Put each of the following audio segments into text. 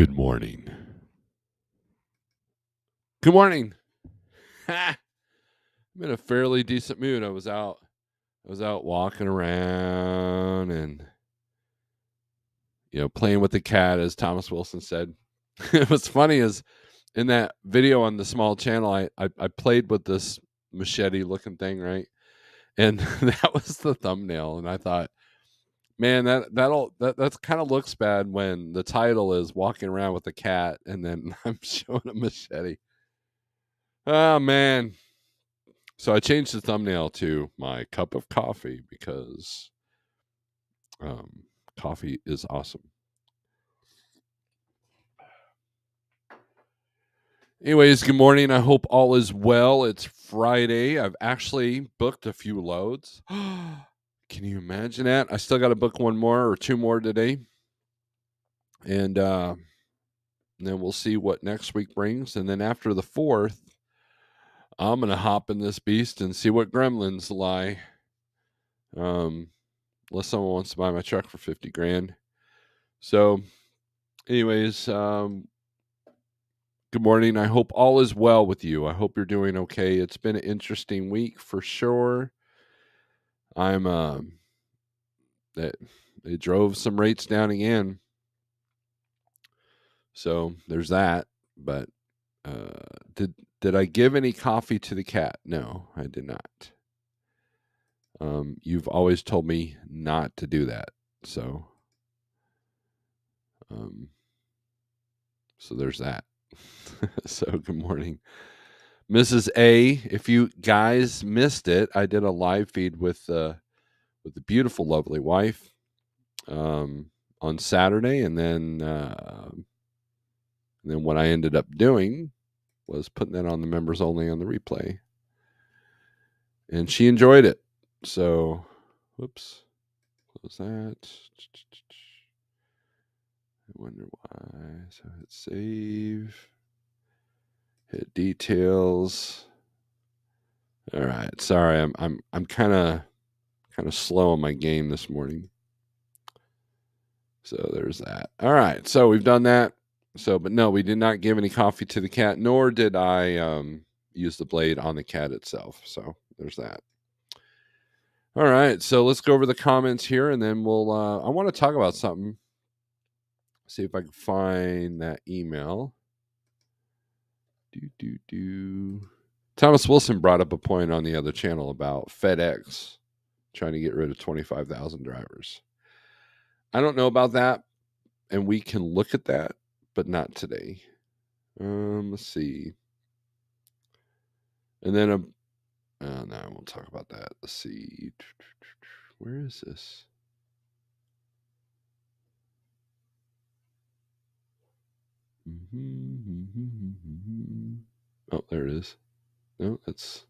Good morning. Good morning. I'm in a fairly decent mood. I was out walking around and playing with the cat, as Thomas Wilson said. What's funny is in that video on the small channel, I played with this machete looking thing, right? And that was the thumbnail, and I thought, man, that kind of looks bad when the title is walking around with a cat and then I'm showing a machete. Oh man. So I changed the thumbnail to my cup of coffee because coffee is awesome. Anyways, good morning. I hope all is well. It's Friday. I've actually booked a few loads. Can you imagine that? I still got to book one more or two more today. And then we'll see what next week brings. And then after the 4th, I'm going to hop in this beast and see what gremlins lie. Unless someone wants to buy my truck for 50 grand. So anyways, good morning. I hope all is well with you. I hope you're doing okay. It's been an interesting week for sure. They drove some rates down again. So there's that. But did I give any coffee to the cat? No, I did not. You've always told me not to do that. So there's that. So good morning, Mrs. A. If you guys missed it, I did a live feed with the beautiful, lovely wife on Saturday, and then what I ended up doing was putting that on the members only on the replay, and she enjoyed it. So, whoops, close that. I wonder why. So hit save. Hit details. All right. Sorry, I'm kind of slow on my game this morning. So there's that. All right. So we've done that. So, but no, we did not give any coffee to the cat, nor did I use the blade on the cat itself. So there's that. All right. So let's go over the comments here, and then we'll. I want to talk about something. See if I can find that email. Thomas Wilson brought up a point on the other channel about FedEx trying to get rid of 25,000 drivers. I don't know about that, and we can look at that, but not today. Let's see. And then no, I won't talk about that. Let's see. Where is this? Oh, there it is. No, that's.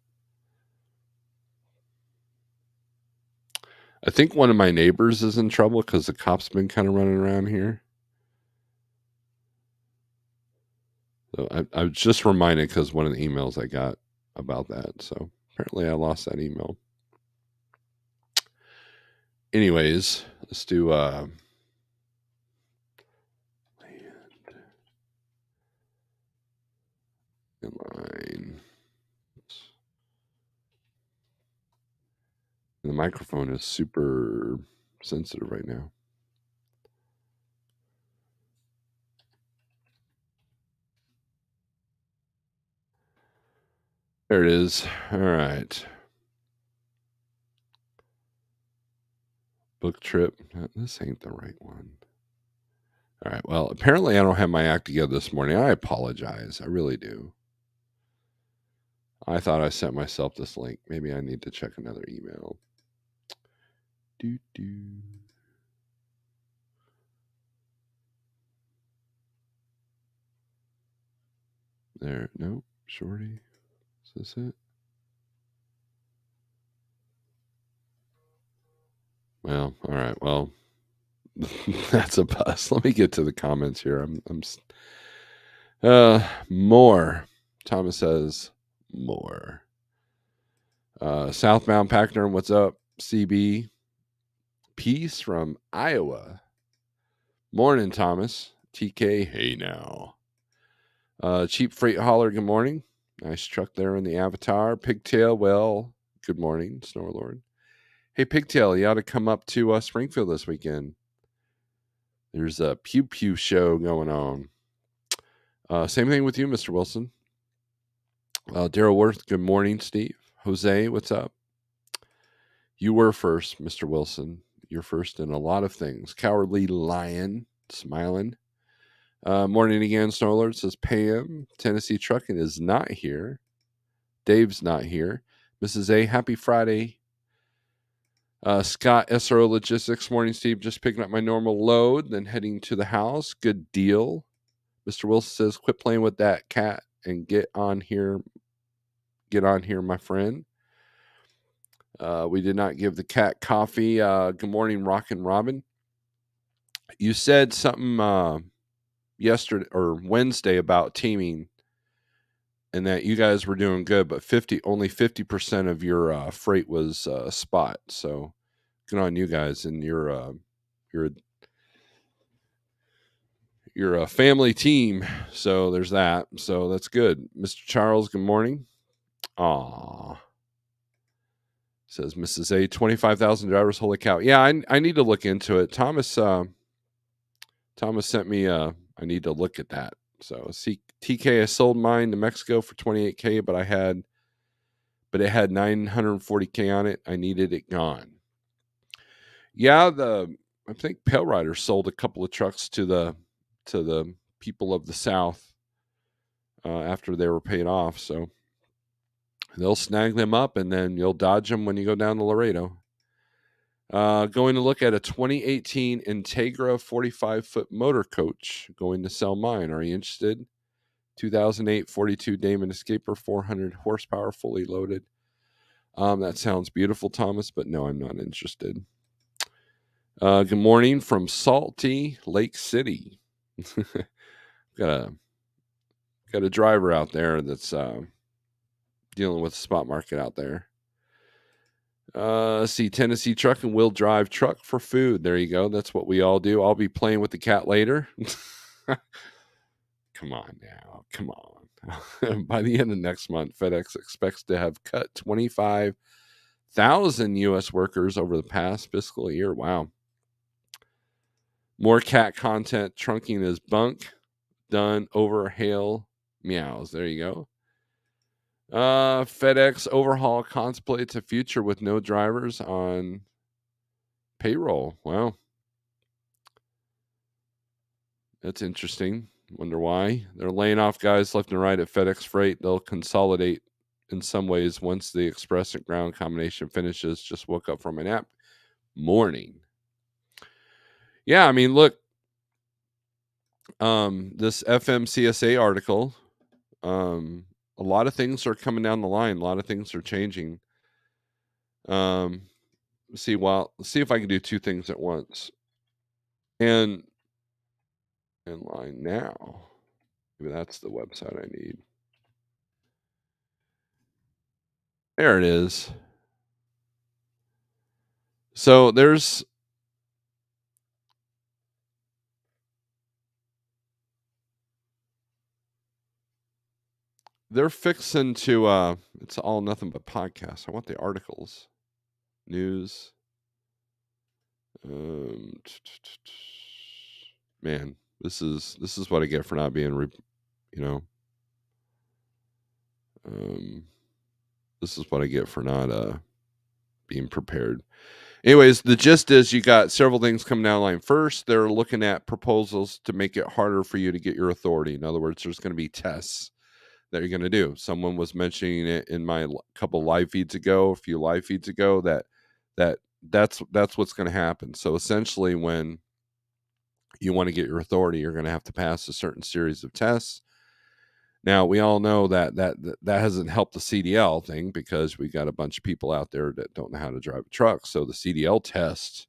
I think one of my neighbors is in trouble because the cop's been kind of running around here. So I was just reminded because one of the emails I got about that. So apparently I lost that email. Anyways, let's do land. Inline. And the microphone is super sensitive right now. There it is. All right. Book trip. This ain't the right one. All right. Well, apparently I don't have my act together this morning. I apologize. I really do. I thought I sent myself this link. Maybe I need to check another email. There. Nope. Shorty. Is this it? Well, all right. Well, that's a bust. Let me get to the comments here. More. Thomas says more. Southbound Packner, what's up? CB. Peace from Iowa. Morning, Thomas. TK, hey now. Cheap Freight Hauler, good morning. Nice truck there in the Avatar. Pigtail, well, good morning, Snorelord. Hey, Pigtail, you ought to come up to Springfield this weekend. There's a Pew Pew show going on. Same thing with you, Mr. Wilson. Daryl Worth, good morning, Steve. Jose, what's up? You were first, Mr. Wilson. You're first in a lot of things. Cowardly Lion, smiling. Morning again, Snorelord says Pam. Tennessee Trucking is not here. Dave's not here. Mrs. A, happy Friday. Scott, SRO Logistics. Morning, Steve. Just picking up my normal load, then heading to the house. Good deal. Mr. Wilson says, quit playing with that cat and get on here. Get on here, my friend. We did not give the cat coffee. Good morning, Rockin' Robin. You said something yesterday or Wednesday about teaming and that you guys were doing good, but only 50% of your freight was spot. So good on you guys, and you're a family team. So there's that. So that's good. Mr. Charles, good morning. Aw. Says Mrs. A, 25,000 drivers. Holy cow. Yeah, I need to look into it. Thomas sent me I need to look at that. So TK, I sold mine to Mexico for $28K, but it had 940K on it. I needed it gone. Yeah, I think Pale Rider sold a couple of trucks to the people of the South after they were paid off. So they'll snag them up, and then you'll dodge them when you go down to Laredo. Going to look at a 2018 Integra 45-foot motor coach. Going to sell mine. Are you interested? 2008 42 Damon Escaper, 400 horsepower, fully loaded. That sounds beautiful, Thomas, but no, I'm not interested. Good morning from Salty Lake City. got a driver out there that's dealing with the spot market out there. See, Tennessee Trucking will drive truck for food. There you go. That's what we all do. I'll be playing with the cat later. Come on now. Come on. By the end of next month, FedEx expects to have cut 25,000 U.S. workers over the past fiscal year. Wow. More cat content. Trunking is bunk. Done. Over hail meows. There you go. FedEx overhaul contemplates a future with no drivers on payroll. Wow. That's interesting. Wonder why. They're laying off guys left and right at FedEx Freight. They'll consolidate in some ways once the express and ground combination finishes. Just woke up from a nap. Morning. Yeah, I mean, look. This FMCSA article, a lot of things are coming down the line. A lot of things are changing. See if I can do two things at once. And in line now. Maybe that's the website I need. There it is. So they're fixing to it's all nothing but podcasts. I want the articles. News. Man, this is what I get for not being this is what I get for not being prepared. Anyways, the gist is you got several things coming down the line. First, they're looking at proposals to make it harder for you to get your authority. In other words, there's going to be tests that you're going to do. Someone was mentioning it in my couple live feeds ago, a few live feeds ago, that's what's going to happen. So essentially, when you want to get your authority, you're going to have to pass a certain series of tests. Now, we all know that hasn't helped the CDL thing because we got a bunch of people out there that don't know how to drive a truck. So the CDL test,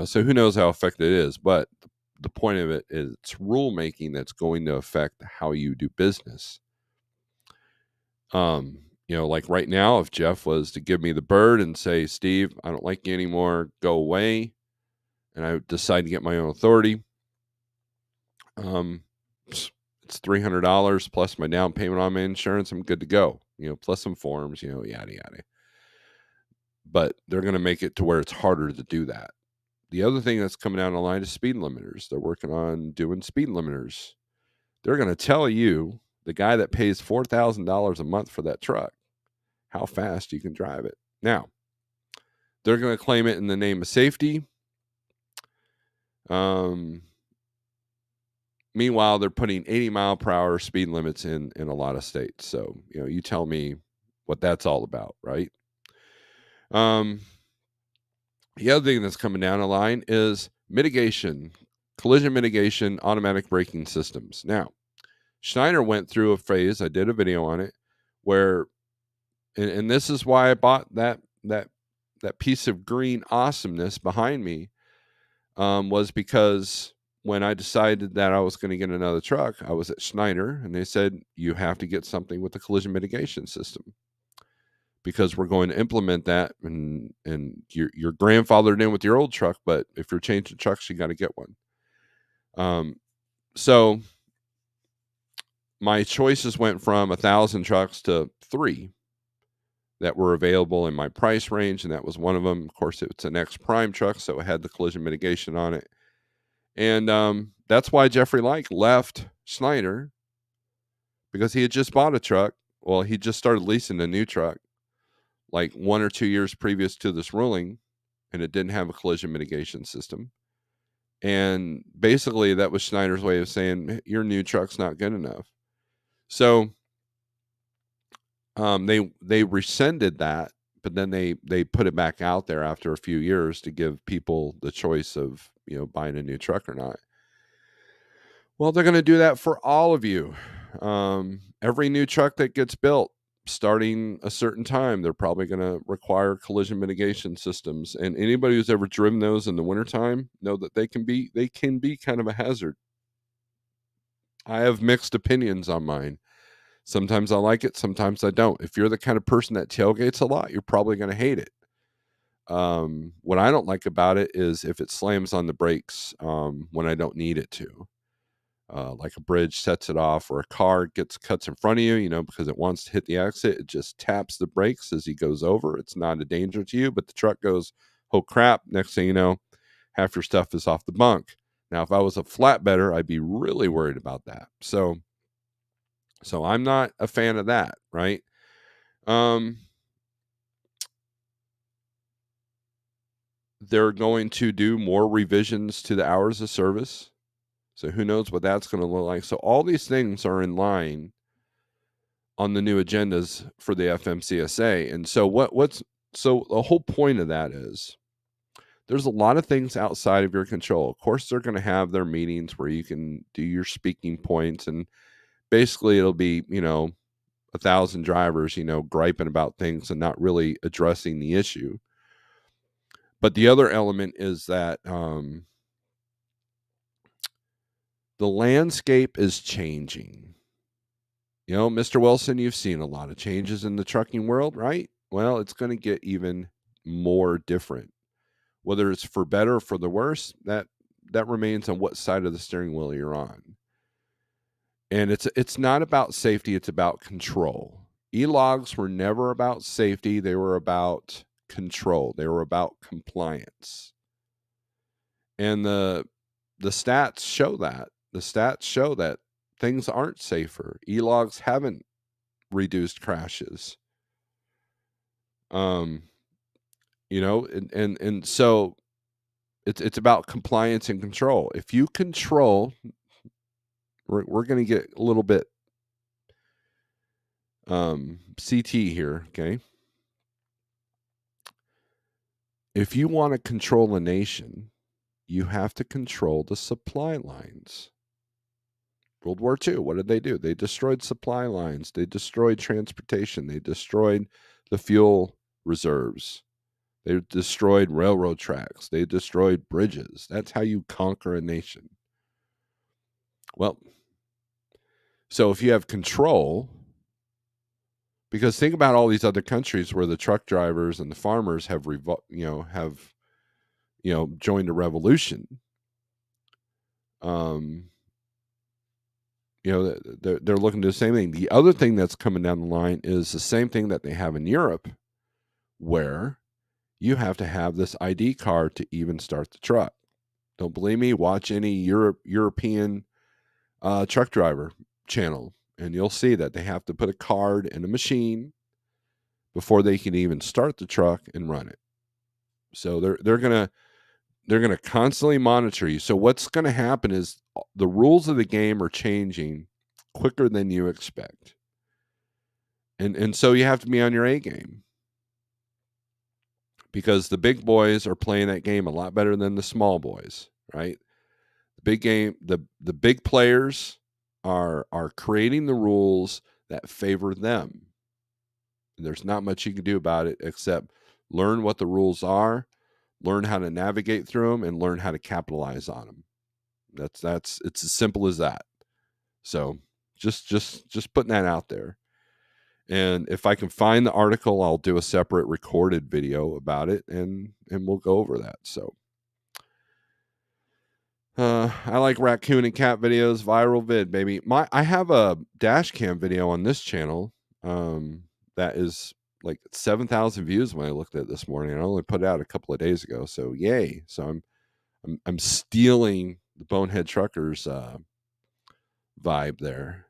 so who knows how effective it is. But the point of it is it's rulemaking that's going to affect how you do business. Like right now, if Jeff was to give me the bird and say, Steve, I don't like you anymore, go away, and I decide to get my own authority, It's $300 plus my down payment on my insurance. I'm good to go. Plus some forms. Yada yada. But they're going to make it to where it's harder to do that. The other thing that's coming down the line is speed limiters. They're working on doing speed limiters. They're going to tell you, the guy that pays $4,000 a month for that truck, how fast you can drive it. Now, they're going to claim it in the name of safety. Meanwhile, they're putting 80-mile-per-hour speed limits in a lot of states. So, you tell me what that's all about, right? The other thing that's coming down the line is mitigation, collision mitigation, automatic braking systems. Now, Schneider went through a phase, I did a video on it, where, and this is why I bought that piece of green awesomeness behind me, was because when I decided that I was going to get another truck, I was at Schneider, and they said, you have to get something with the collision mitigation system, because we're going to implement that, and you're grandfathered in with your old truck, but if you're changing trucks, you got to get one. So my choices went from 1,000 trucks to 3 that were available in my price range, and that was one of them. Of course, it's an X Prime truck, so it had the collision mitigation on it. And that's why Jeffrey Like left Schneider, because he had just bought a truck. Well, he just started leasing a new truck like 1 or 2 years previous to this ruling, and it didn't have a collision mitigation system. And basically, that was Schneider's way of saying, your new truck's not good enough. So they rescinded that, but then they put it back out there after a few years to give people the choice of buying a new truck or not. Well, they're going to do that for all of you. Every new truck that gets built starting a certain time, they're probably going to require collision mitigation systems. And anybody who's ever driven those in the wintertime know that they can be kind of a hazard. I have mixed opinions on mine. Sometimes I like it, sometimes I don't. If you're the kind of person that tailgates a lot, you're probably going to hate it. What I don't like about it is if it slams on the brakes when I don't need it to. Like a bridge sets it off, or a car cuts in front of you, because it wants to hit the exit. It just taps the brakes as he goes over. It's not a danger to you, but the truck goes, oh crap, next thing you know, half your stuff is off the bunk. Now, if I was a flatbedder, I'd be really worried about that. So I'm not a fan of that, right? They're going to do more revisions to the hours of service. So who knows what that's going to look like. So all these things are in line on the new agendas for the FMCSA. And so so the whole point of that is there's a lot of things outside of your control. Of course, they're going to have their meetings where you can do your speaking points, and basically it'll be, 1,000 drivers, griping about things and not really addressing the issue. But the other element is that the landscape is changing. Mr. Wilson, you've seen a lot of changes in the trucking world, right? Well, it's going to get even more different. Whether it's for better or for the worse, that remains on what side of the steering wheel you're on. And it's not about safety, it's about control. E-logs were never about safety, they were about control. They were about compliance. And the stats show that. The stats show that things aren't safer. E-logs haven't reduced crashes. And so it's about compliance and control. If you control, we're going to get a little bit CT here, okay? If you want to control a nation, you have to control the supply lines. World War II, what did they do? They destroyed supply lines. They destroyed transportation. They destroyed the fuel reserves. They destroyed railroad tracks. They destroyed bridges. That's how you conquer a nation. Well, so if you have control, because think about all these other countries where the truck drivers and the farmers have joined a revolution. they're looking to do the same thing. The other thing that's coming down the line is the same thing that they have in Europe, where you have to have this ID card to even start the truck. Don't believe me? Watch any European truck driver channel, and you'll see that they have to put a card in a machine before they can even start the truck and run it. So they're gonna constantly monitor you. So what's gonna happen is the rules of the game are changing quicker than you expect, and so you have to be on your A game, because the big boys are playing that game a lot better than the small boys, right? The big game, the big players are creating the rules that favor them. There's not much you can do about it except learn what the rules are, learn how to navigate through them, and learn how to capitalize on them. That's it's as simple as that. So just putting that out there. And if I can find the article, I'll do a separate recorded video about it, and we'll go over that. So I like raccoon and cat videos, viral vid, baby. I have a dash cam video on this channel that is like 7,000 views when I looked at it this morning. I only put it out a couple of days ago, so yay! So I'm stealing the Bonehead Truckers vibe there.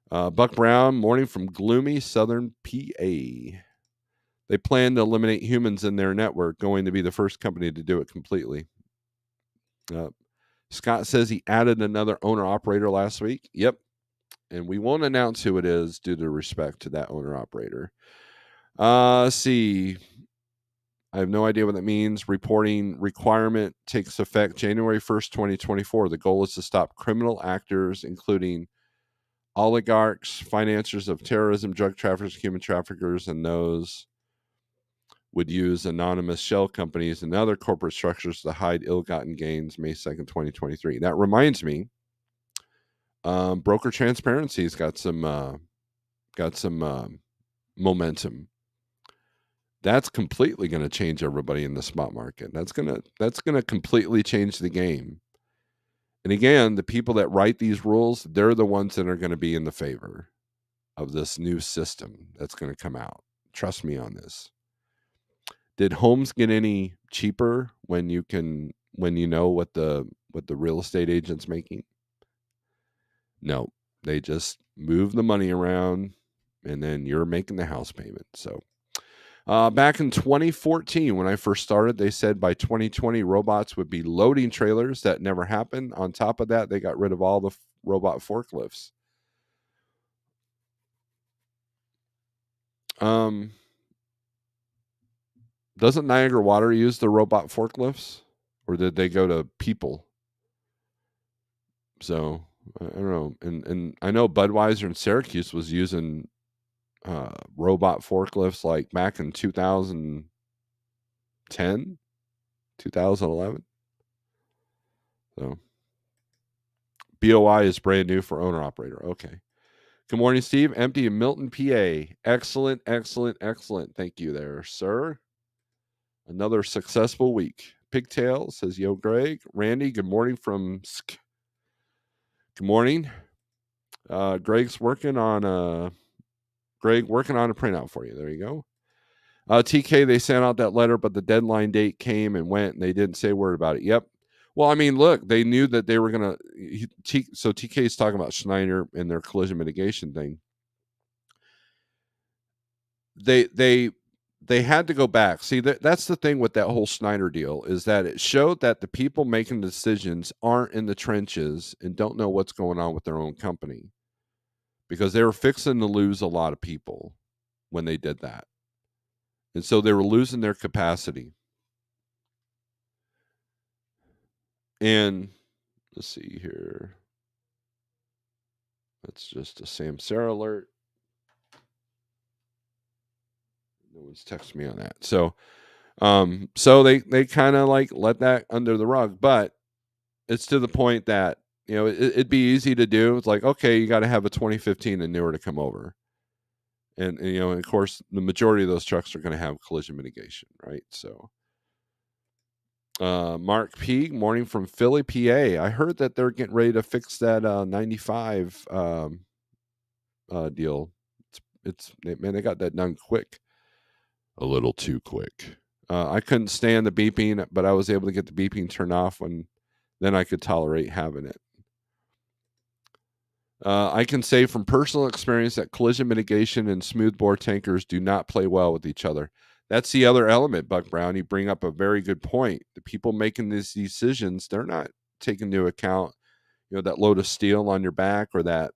Buck Brown, morning from gloomy southern PA. They plan to eliminate humans in their network, going to be the first company to do it completely. Scott says he added another owner-operator last week. Yep. And we won't announce who it is due to respect to that owner-operator. Let's see. I have no idea what that means. Reporting requirement takes effect January 1st, 2024. The goal is to stop criminal actors, including oligarchs, financiers of terrorism, drug traffickers, human traffickers, and those would use anonymous shell companies and other corporate structures to hide ill-gotten gains. May 2nd, 2023. That reminds me, broker transparency's got some momentum. That's completely going to change everybody in the spot market. That's going to completely change the game. And again, the people that write these rules, they're the ones that are going to be in the favor of this new system that's going to come out. Trust me on this. Did homes get any cheaper when you know what the real estate agent's making? No, they just move the money around, and then you're making the house payment. So back in 2014, when I first started, they said by 2020 robots would be loading trailers. That never happened. On top of that, they got rid of all the robot forklifts. Doesn't Niagara Water use the robot forklifts, or did they go to people? So I don't know. And I know Budweiser in Syracuse was using robot forklifts like back in 2010, 2011. So BOI is brand new for owner operator. Okay. Good morning, Steve. Empty in Milton, PA. Excellent, excellent, excellent. Thank you there, sir. Another successful week. Pigtail says, yo, Greg. Randy, good morning from Sk. Good morning. Greg's working on a printout for you. There you go. TK, they sent out that letter, but the deadline date came and went, and they didn't say a word about it. Yep. Well, I mean, look, they knew that they were going to. So TK is talking about Schneider and their collision mitigation thing. They had to go back. See, that's the thing with that whole Schneider deal, is that it showed that the people making decisions aren't in the trenches and don't know what's going on with their own company, because they were fixing to lose a lot of people when they did that. And so they were losing their capacity. And let's see here. That's just a Samsara alert. No one's texted me on that. So they kind of like let that under the rug, but it's to the point that, it'd be easy to do. It's like, okay, you got to have a 2015 and newer to come over. And of course, the majority of those trucks are going to have collision mitigation, right? So Mark P, morning from Philly, PA. I heard that they're getting ready to fix that 95 deal. Man, they got that done quick. A little too quick. I couldn't stand the beeping, but I was able to get the beeping turned off when then I could tolerate having it. I can say from personal experience that collision mitigation and smoothbore tankers do not play well with each other. That's the other element, Buck Brown. You bring up a very good point. The people making these decisions, they're not taking into account, that load of steel on your back or that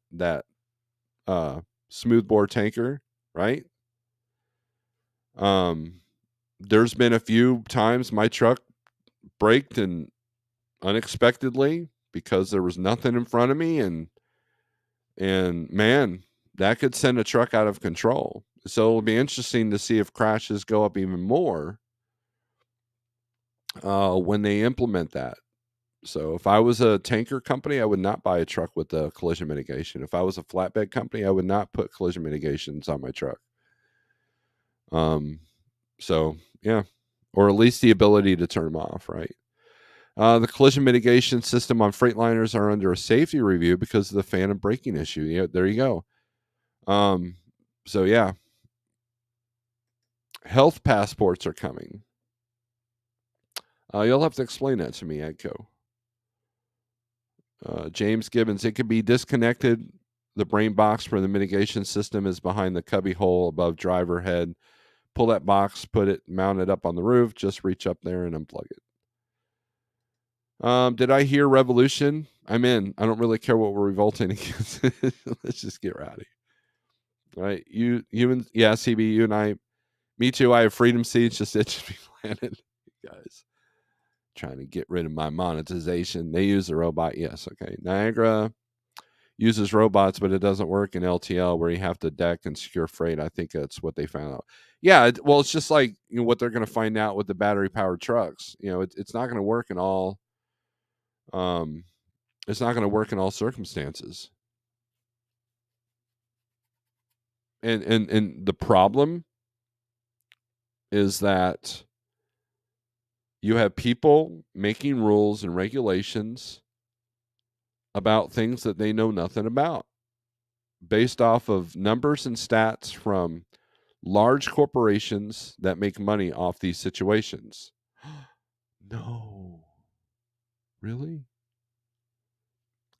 smoothbore tanker, right? There's been a few times my truck braked and unexpectedly because there was nothing in front of me, and man, that could send a truck out of control. So it'll be interesting to see if crashes go up even more when they implement that. So if I was a tanker company, I would not buy a truck with the collision mitigation. If I was a flatbed company, I would not put collision mitigations on my truck. So yeah, or at least the ability to turn them off, right? The collision mitigation system on Freightliners are under a safety review because of the phantom braking issue. Yeah, there you go. So yeah, health passports are coming. You'll have to explain that to me, Edco. James Gibbons, it can be disconnected. The brain box for the mitigation system is behind the cubby hole above driver head. Pull that box, mount it up on the roof. Just reach up there and unplug it. Did I hear revolution? I'm in. I don't really care what we're revolting against. Let's just get rowdy. All right. You and CB, you and I, me too. I have freedom seats just itching to be planted. You guys trying to get rid of my monetization. They use the robot. Yes. Okay. Niagara uses robots, but it doesn't work in LTL where you have to deck and secure freight. I think that's what they found out. Yeah. Well, it's just like, what they're going to find out with the battery powered trucks. It's not going to work in all, it's not going to work in all circumstances. And the problem is that you have people making rules and regulations about things that they know nothing about based off of numbers and stats from large corporations that make money off these situations. No. Really?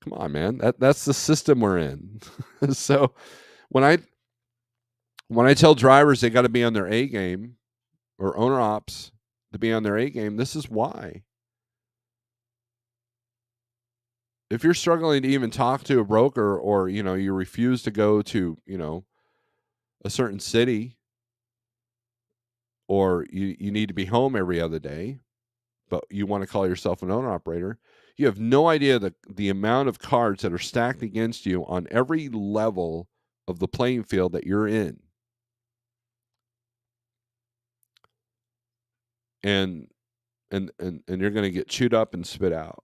Come on, man. That's the system we're in. So when I tell drivers they got to be on their A game, or owner ops to be on their A game, this is why. If you're struggling to even talk to a broker, or you refuse to go to a certain city, or you need to be home every other day, but you want to call yourself an owner operator, you have no idea the amount of cards that are stacked against you on every level of the playing field that you're in. And you're going to get chewed up and spit out.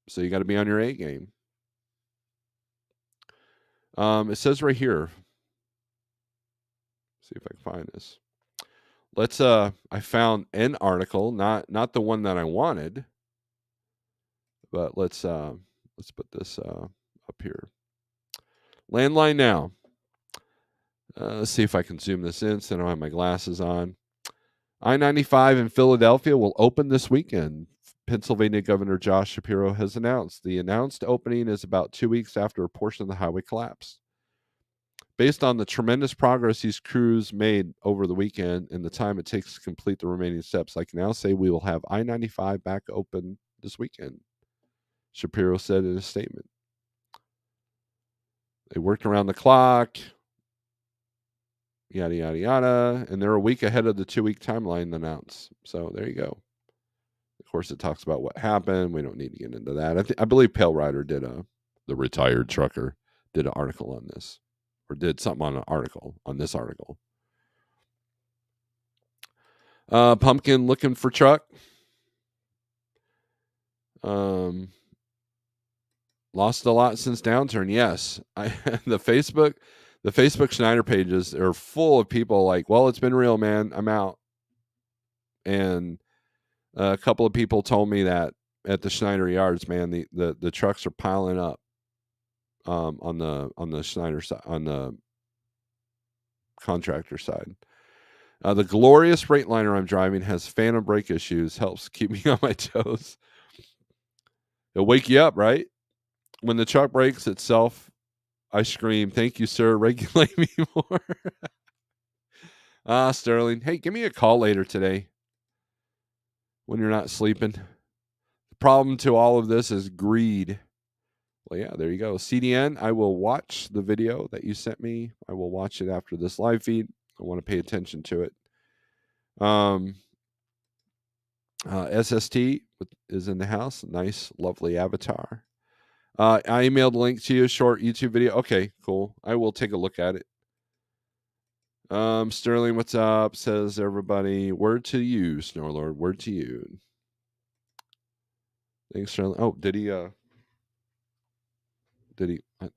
So you got to be on your A game. It says right here. See if I can find this. I found an article, not the one that I wanted, but let's put this up here. Landline now. Let's see if I can zoom this in so I don't have my glasses on. I-95 in Philadelphia will open this weekend. Pennsylvania Governor Josh Shapiro has announced. The announced opening is about 2 weeks after a portion of the highway collapsed. Based on the tremendous progress these crews made over the weekend and the time it takes to complete the remaining steps, I can now say we will have I-95 back open this weekend, Shapiro said in a statement. They worked around the clock, yada, yada, yada, and they're a week ahead of the 2-week timeline announced. So there you go. Of course, it talks about what happened. We don't need to get into that. I believe Pale Rider the retired trucker, did an article on this, or did something on this article. Pumpkin looking for truck. Lost a lot since downturn. Yes, the Facebook Schneider pages are full of people like, well, it's been real, man. I'm out. And A couple of people told me that at the Schneider yards, man, the trucks are piling up on the Schneider side, on the contractor side. The glorious Freightliner I'm driving has phantom brake issues. Helps keep me on my toes. It'll wake you up, right? When the truck brakes itself, I scream, "Thank you, sir. Regulate me more." Sterling. Hey, give me a call later today when you're not sleeping. The problem to all of this is greed. Well, yeah, there you go. CDN, I will watch the video that you sent me. I will watch it after this live feed. I want to pay attention to it. SST is in the house. Nice, lovely avatar. I emailed the link to you, short YouTube video. Okay, cool. I will take a look at it. Sterling, what's up? Says everybody. Word to you, Snorelord. Word to you. Thanks, Sterling. Oh, did he? I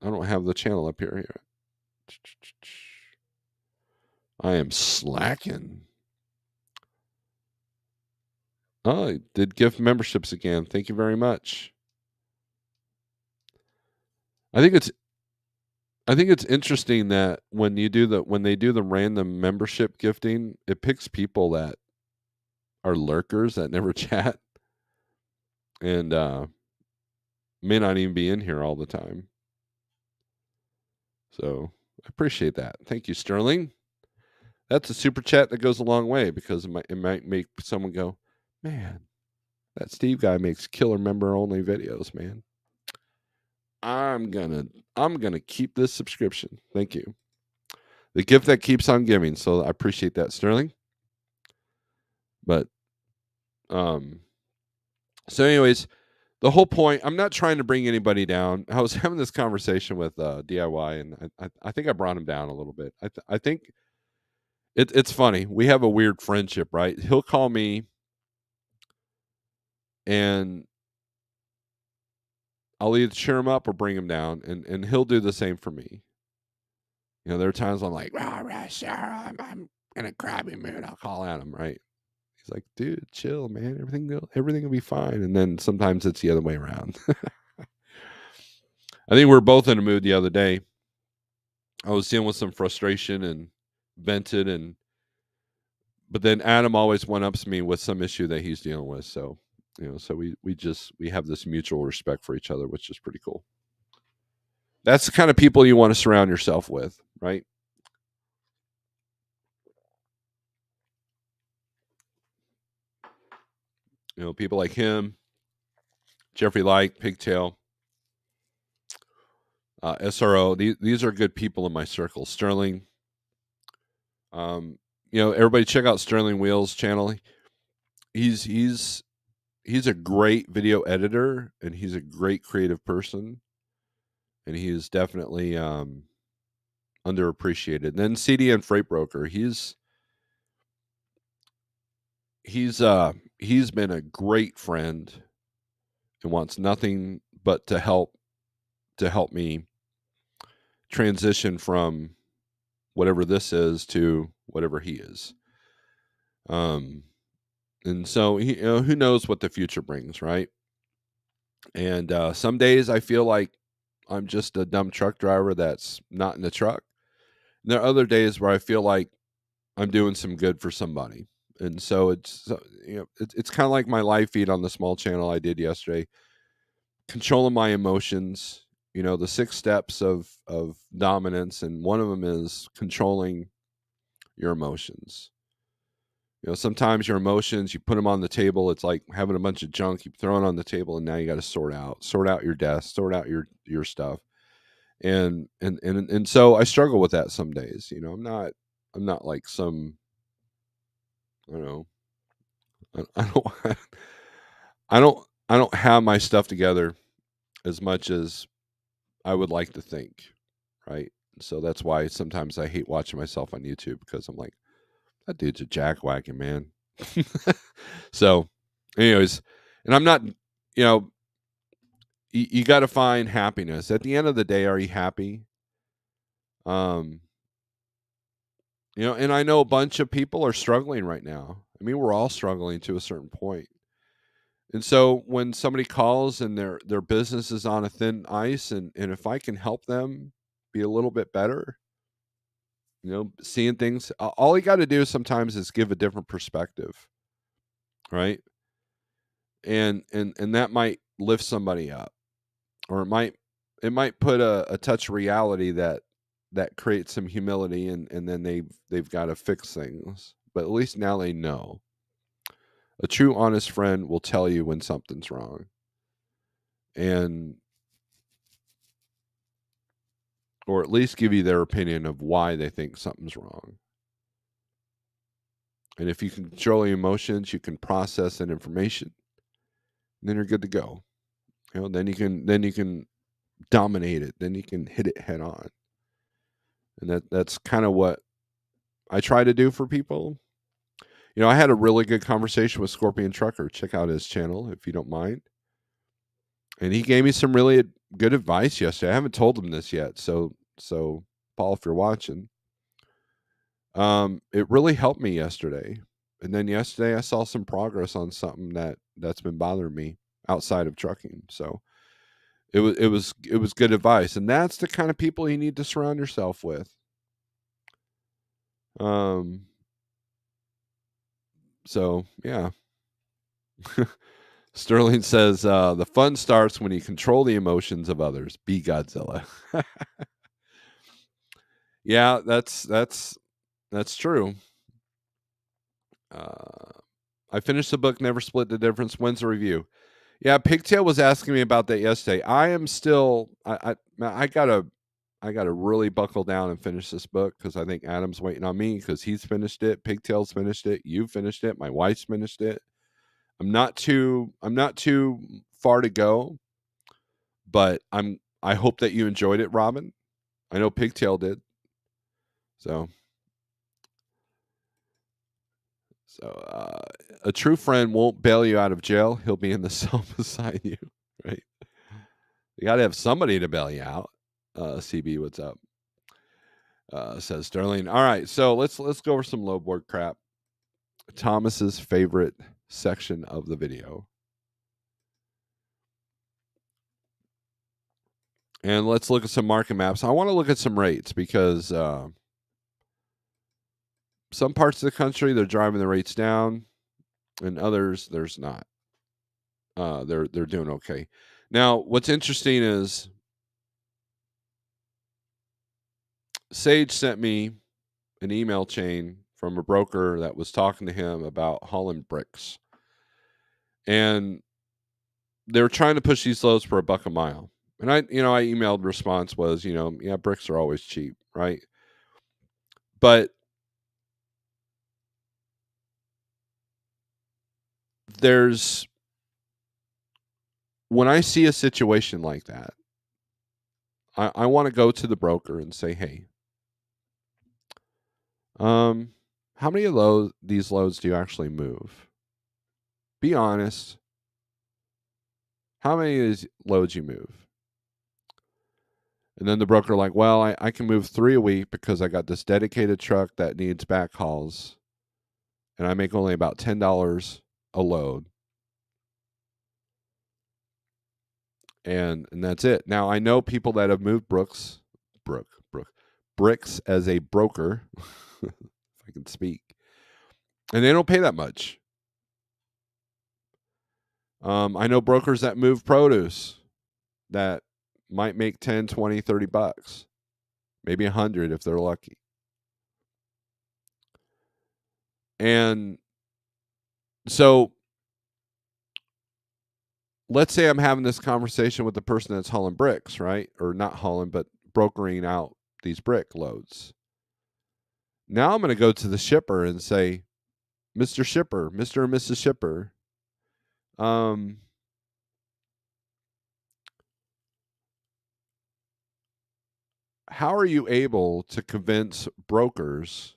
don't have the channel up here. I am slacking. Oh, I did gift memberships again. Thank you very much. I think it's interesting that when they do the random membership gifting, it picks people that are lurkers that never chat and may not even be in here all the time. So I appreciate that. Thank you, Sterling. That's a super chat that goes a long way because it might make someone go, man, that Steve guy makes killer member only videos, man. I'm gonna keep this subscription. Thank you. The gift that keeps on giving. So I appreciate that, Sterling. But so anyways, the whole point, I'm not trying to bring anybody down. I was having this conversation with DIY, and I think I brought him down a little bit. I think it's funny. We have a weird friendship, right? He'll call me, and I'll either cheer him up or bring him down, and he'll do the same for me. You know, there are times I'm like, rah, rah, Sarah, I'm in a crabby mood. I'll call at him, right? He's like, dude, chill, man. Everything will be fine. And then sometimes it's the other way around. I think we were both in a mood the other day. I was dealing with some frustration and vented, but then Adam always one ups me with some issue that he's dealing with. So, you know, so we have this mutual respect for each other, which is pretty cool. That's the kind of people you want to surround yourself with, right? You know, people like him, Jeffrey Light, Pigtail, SRO. These are good people in my circle. Sterling. You know, everybody check out Sterling Wheels' channel. He's a great video editor, and he's a great creative person, and he is definitely underappreciated. And then CDN Freight Broker. He's been a great friend and wants nothing but to help me transition from whatever this is to whatever he is. And so he, you know, who knows what the future brings, right? And some days I feel like I'm just a dumb truck driver that's not in the truck. And there are other days where I feel like I'm doing some good for somebody. And so it's kind of like my live feed on the small channel I did yesterday, controlling my emotions. You know, the 6 steps of dominance, and one of them is controlling your emotions. You know, sometimes your emotions, you put them on the table. It's like having a bunch of junk. You throw it on the table, and now you got to sort out your desk, sort out your stuff. And so I struggle with that some days. You know, I'm not like some, I don't know. I don't I don't have my stuff together as much as I would like to think, right? So that's why sometimes I hate watching myself on YouTube, because I'm like, that dude's a jackwagon, man. So, anyways, and I'm not, you know, you got to find happiness. At the end of the day, are you happy? Um, you know, and I know a bunch of people are struggling right now. I mean, we're all struggling to a certain point. And so when somebody calls and their business is on a thin ice, and if I can help them be a little bit better, seeing things, all you got to do sometimes is give a different perspective, right? And that might lift somebody up, or it might put a touch of reality that creates some humility, and then they've got to fix things. But at least now they know. A true honest friend will tell you when something's wrong, and or at least give you their opinion of why they think something's wrong. And if you can control your emotions, you can process that information, then you're good to go. Then you can dominate it. Then you can hit it head on. And that's kind of what I try to do for people. I had a really good conversation with Scorpion Trucker. Check out his channel if you don't mind. And he gave me some really good advice yesterday. I haven't told him this yet, so Paul, if you're watching, it really helped me yesterday. And then yesterday I saw some progress on something that's been bothering me outside of trucking. So it was good advice, and that's the kind of people you need to surround yourself with. So yeah. Sterling says the fun starts when you control the emotions of others. Be Godzilla. Yeah, that's true. I finished the book, Never Split the Difference. When's the review? Yeah, Pigtail was asking me about that yesterday. I am still I gotta really buckle down and finish this book, because I think Adam's waiting on me, because he's finished it, Pigtail's finished it, you finished it, my wife's finished it. I'm not too far to go, but I hope that you enjoyed it, Robin. I know Pigtail did. So a true friend won't bail you out of jail. He'll be in the cell beside you, right? You got to have somebody to bail you out. CB, what's up? Says Sterling. All right, so let's go over some low board crap. Thomas's favorite section of the video. And let's look at some market maps. I want to look at some rates, because some parts of the country, they're driving the rates down, and others there's not. They're doing okay. Now, what's interesting is Sage sent me an email chain from a broker that was talking to him about hauling bricks, and they were trying to push these loads for $1 a mile. And I emailed, response was, yeah, bricks are always cheap, right? But when I see a situation like that, I want to go to the broker and say, hey, how many of these loads do you actually move? Be honest. How many of these loads you move? And then the broker like, well, I can move 3 a week, because I got this dedicated truck that needs backhauls, and I make only about $10 a load. And that's it. Now, I know people that have moved bricks as a broker, if I can speak, and they don't pay that much. I know brokers that move produce that might make 10, 20, 30 bucks, maybe 100 if they're lucky. And so let's say I'm having this conversation with the person that's hauling bricks, right? Or not hauling, but brokering out these brick loads. Now I'm going to go to the shipper and say, Mr. Shipper, Mr. and Mrs. Shipper, how are you able to convince brokers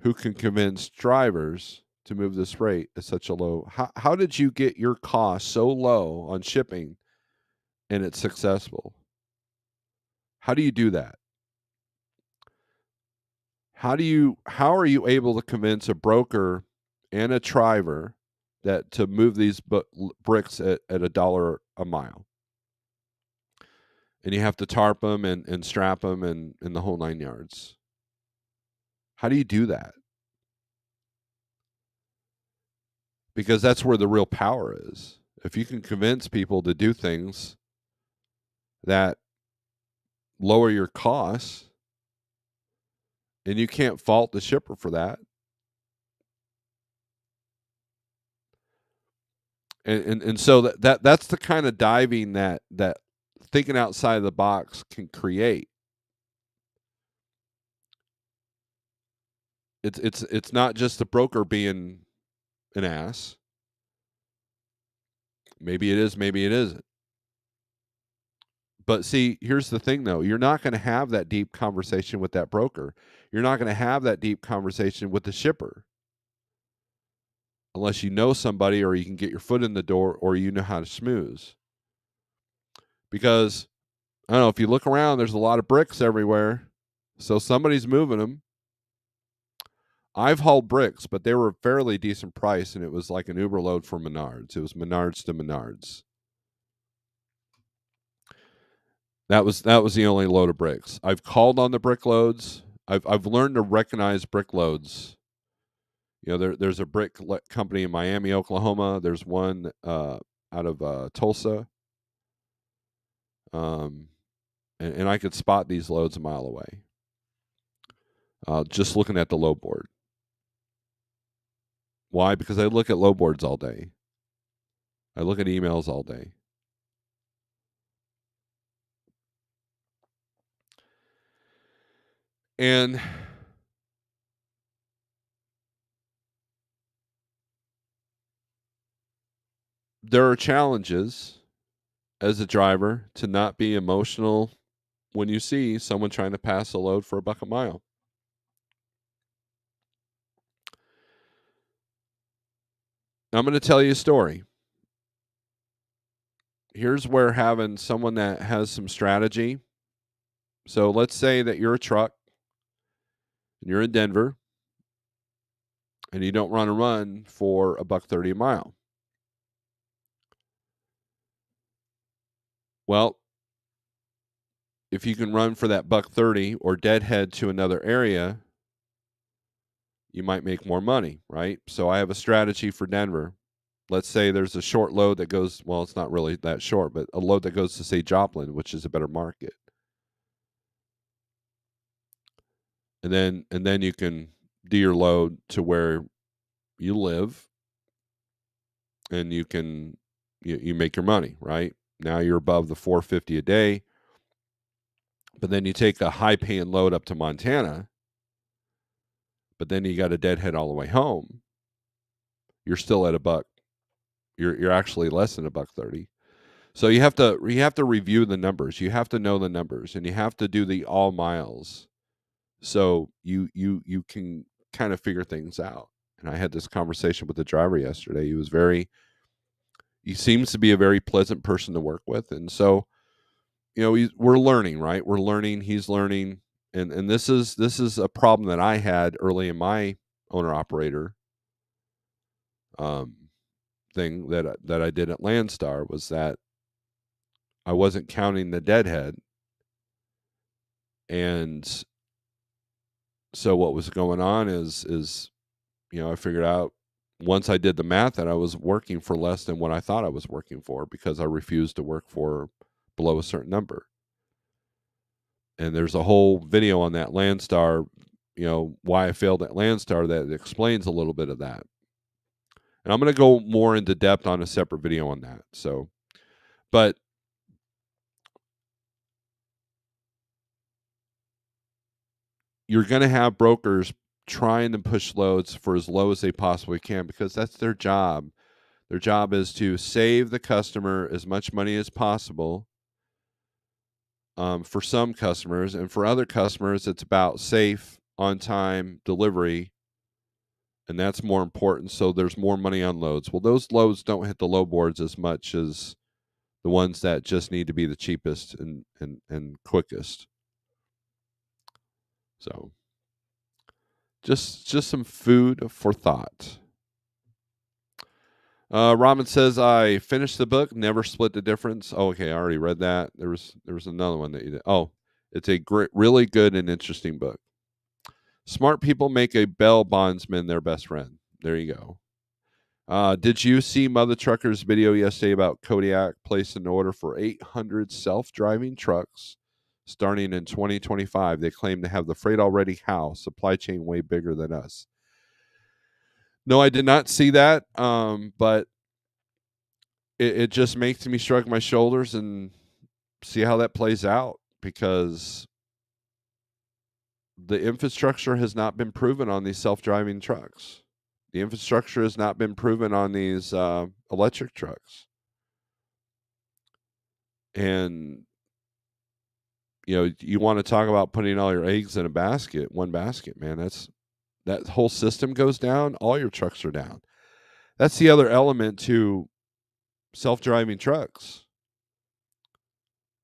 who can convince drivers to move this freight at such a low? How did you get your cost so low on shipping and it's successful? How do you do that? How are you able to convince a broker and a driver that to move these bricks at $1 a mile, and you have to tarp them and strap them and the whole 9 yards. How do you do that? Because that's where the real power is. If you can convince people to do things that lower your costs, and you can't fault the shipper for that. And so that's the kind of diving that thinking outside of the box can create. It's not just the broker being an ass. Maybe it is, maybe it isn't. But see, here's the thing though. You're not going to have that deep conversation with that broker. You're not going to have that deep conversation with the shipper. Unless you know somebody, or you can get your foot in the door, or you know how to schmooze. Because I don't know, if you look around, there's a lot of bricks everywhere. So somebody's moving them. I've hauled bricks, but they were a fairly decent price, and it was like an Uber load for Menards. It was Menards to Menards. That was the only load of bricks. I've called on the brick loads. I've learned to recognize brick loads. You know, there's a brick company in Miami, Oklahoma. There's one out of Tulsa. And I could spot these loads a mile away. Just looking at the load board. Why? Because I look at load boards all day. I look at emails all day. And there are challenges as a driver to not be emotional when you see someone trying to pass a load for $1 a mile. I'm going to tell you a story. Here's where having someone that has some strategy. So let's say that you're a truck and you're in Denver and you don't run a run for $1.30 a mile. Well, if you can run for that $1.30 or deadhead to another area, you might make more money, right? So I have a strategy for Denver. Let's say there's a short load that goes, well, it's not really that short, but a load that goes to, say, Joplin, which is a better market. And then you can do your load to where you live, and you can you make your money, right? Now you're above the $4.50 a day. But then you take a high paying load up to Montana, but then you got a deadhead all the way home. You're still at $1. You're actually less than $1.30. So you have to review the numbers. You have to know the numbers, and you have to do the all miles. So you can kind of figure things out. And I had this conversation with the driver yesterday. He seems to be a very pleasant person to work with. And so, you know, we're learning, right? We're learning, he's learning. And this is a problem that I had early in my owner operator thing that I did at Landstar, was that I wasn't counting the deadhead. And so what was going on is you know, I figured out once I did the math that I was working for less than what I thought I was working for, because I refused to work for below a certain number. And there's a whole video on that Landstar, you know, why I failed at Landstar, that explains a little bit of that. And I'm going to go more into depth on a separate video on that. So, but you're going to have brokers trying to push loads for as low as they possibly can, because that's their job. Their job is to save the customer as much money as possible. For some customers, and for other customers, it's about safe, on-time delivery, and that's more important. So there's more money on loads. Well, those loads don't hit the load boards as much as the ones that just need to be the cheapest and quickest. So just some food for thought. Ramen says, I finished the book, never split the difference. Oh, okay, I already read that. There was another one that you did. Oh, it's a great, really good and interesting book. Smart people make a bail bondsman their best friend. There you go. Did you see Mother Trucker's video yesterday about Kodiak placed an order for 800 self-driving trucks starting in 2025? They claim to have the freight already housed, supply chain way bigger than us. No, I did not see that, but it just makes me shrug my shoulders and see how that plays out, because the infrastructure has not been proven on these self-driving trucks. The infrastructure has not been proven on these electric trucks. And, you want to talk about putting all your eggs in one basket, man. That whole system goes down, all your trucks are down. That's the other element to self-driving trucks.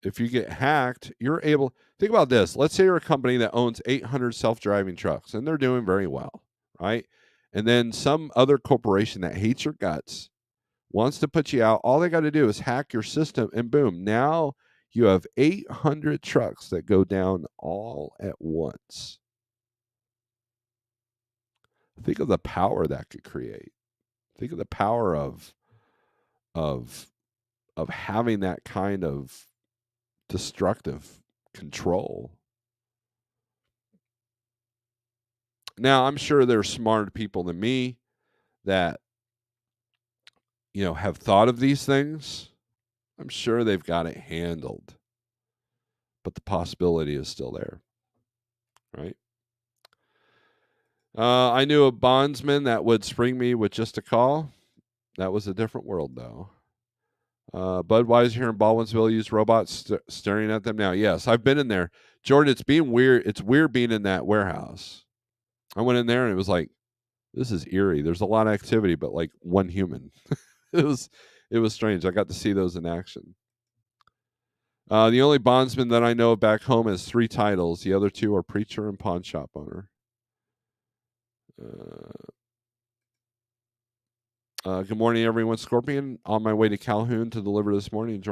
If you get hacked, you're able, think about this. Let's say you're a company that owns 800 self-driving trucks and they're doing very well, right? And then some other corporation that hates your guts wants to put you out. All they got to do is hack your system and boom, now you have 800 trucks that go down all at once. Think of the power that could create. Think of the power of of having that kind of destructive control. Now, I'm sure there's smarter people than me that have thought of these things. I'm sure they've got it handled. But the possibility is still there, right? I knew a bondsman that would spring me with just a call. That was a different world, though. Budweiser here in Baldwinsville use robots staring at them now. Yes, I've been in there. Jordan, it's being weird. It's weird being in that warehouse. I went in there and it was like, this is eerie. There's a lot of activity, but like one human. it was strange. I got to see those in action. The only bondsman that I know back home has 3 titles. The other 2 are preacher and pawn shop owner. Good morning, everyone. Scorpion, on my way to Calhoun to deliver this morning,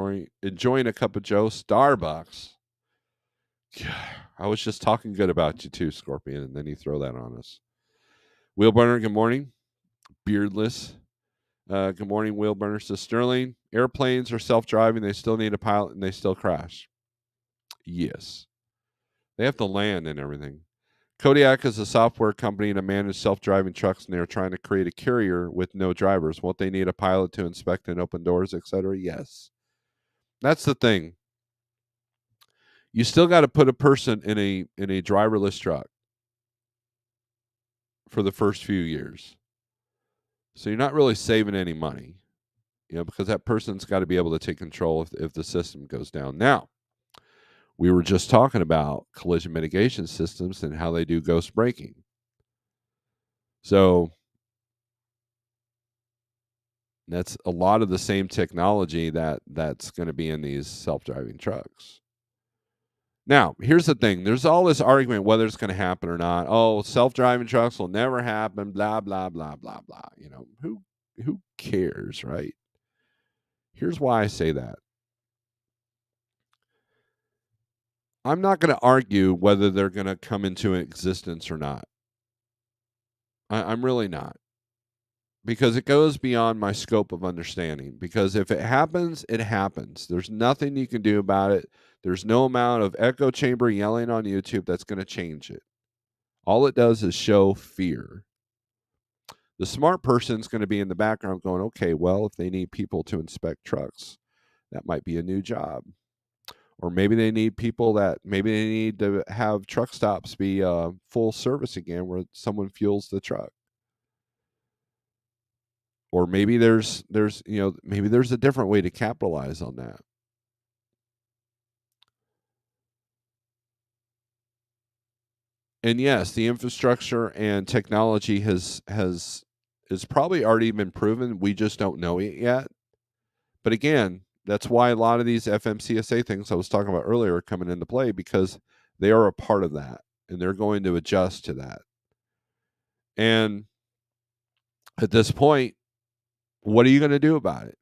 enjoying a cup of Joe. Starbucks. I was just talking good about you too, Scorpion, and then you throw that on us. Wheelburner, good morning. Beardless. Good morning, Wheelburner. Says Sterling, airplanes are self-driving. They still need a pilot, and they still crash. Yes. They have to land and everything. Kodiak is a software company to manage self-driving trucks, and they're trying to create a carrier with no drivers. Won't they need a pilot to inspect and open doors, etc.? Yes. That's the thing. You still got to put a person in a driverless truck for the first few years. So you're not really saving any money, because that person's got to be able to take control if the system goes down. Now, we were just talking about collision mitigation systems and how they do ghost braking. So that's a lot of the same technology that's going to be in these self-driving trucks. Now, here's the thing. There's all this argument whether it's going to happen or not. Oh, self-driving trucks will never happen, blah, blah, blah, blah, blah. Who cares, right? Here's why I say that. I'm not going to argue whether they're going to come into existence or not. I'm really not. Because it goes beyond my scope of understanding. Because if it happens, it happens. There's nothing you can do about it. There's no amount of echo chamber yelling on YouTube that's going to change it. All it does is show fear. The smart person's going to be in the background going, okay, well, if they need people to inspect trucks, that might be a new job. Or maybe they need maybe they need to have truck stops be full service again where someone fuels the truck. Or maybe there's maybe there's a different way to capitalize on that. And yes, the infrastructure and technology has probably already been proven. We just don't know it yet. But again, that's why a lot of these FMCSA things I was talking about earlier are coming into play, because they are a part of that and they're going to adjust to that. And at this point, What are you going to do about it?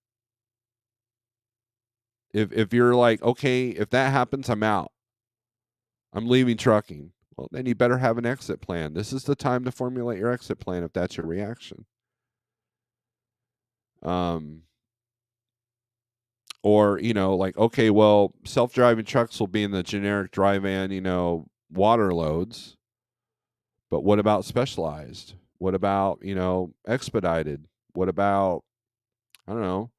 If you're like, okay, if that happens, I'm out. I'm leaving trucking. Well, then you better have an exit plan. This is the time to formulate your exit plan if that's your reaction. Or, like, okay, well, self-driving trucks will be in the generic dry van, water loads. But what about specialized? What about, expedited? What about, I don't know,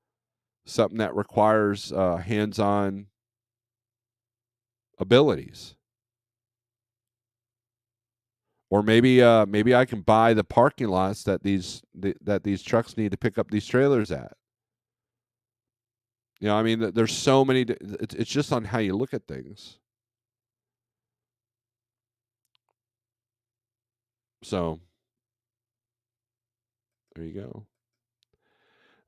something that requires hands-on abilities? Or maybe I can buy the parking lots that these trucks need to pick up these trailers at. I mean, there's so many. It's just on how you look at things. So there you go.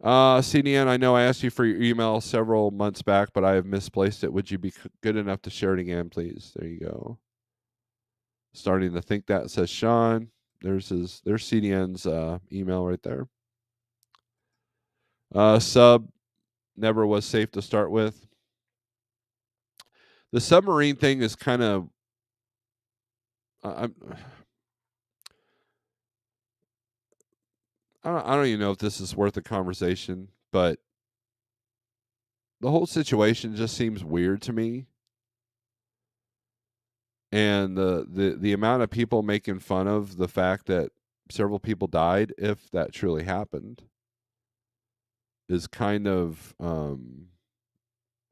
CDN, I know I asked you for your email several months back, but I have misplaced it. Would you be good enough to share it again, please? There you go. Starting to think that, says Sean. There's CDN's email right there. Sub never was safe to start with. The submarine thing is kind of. I don't even know if this is worth a conversation, but the whole situation just seems weird to me. And the amount of people making fun of the fact that several people died, if that truly happened, is kind of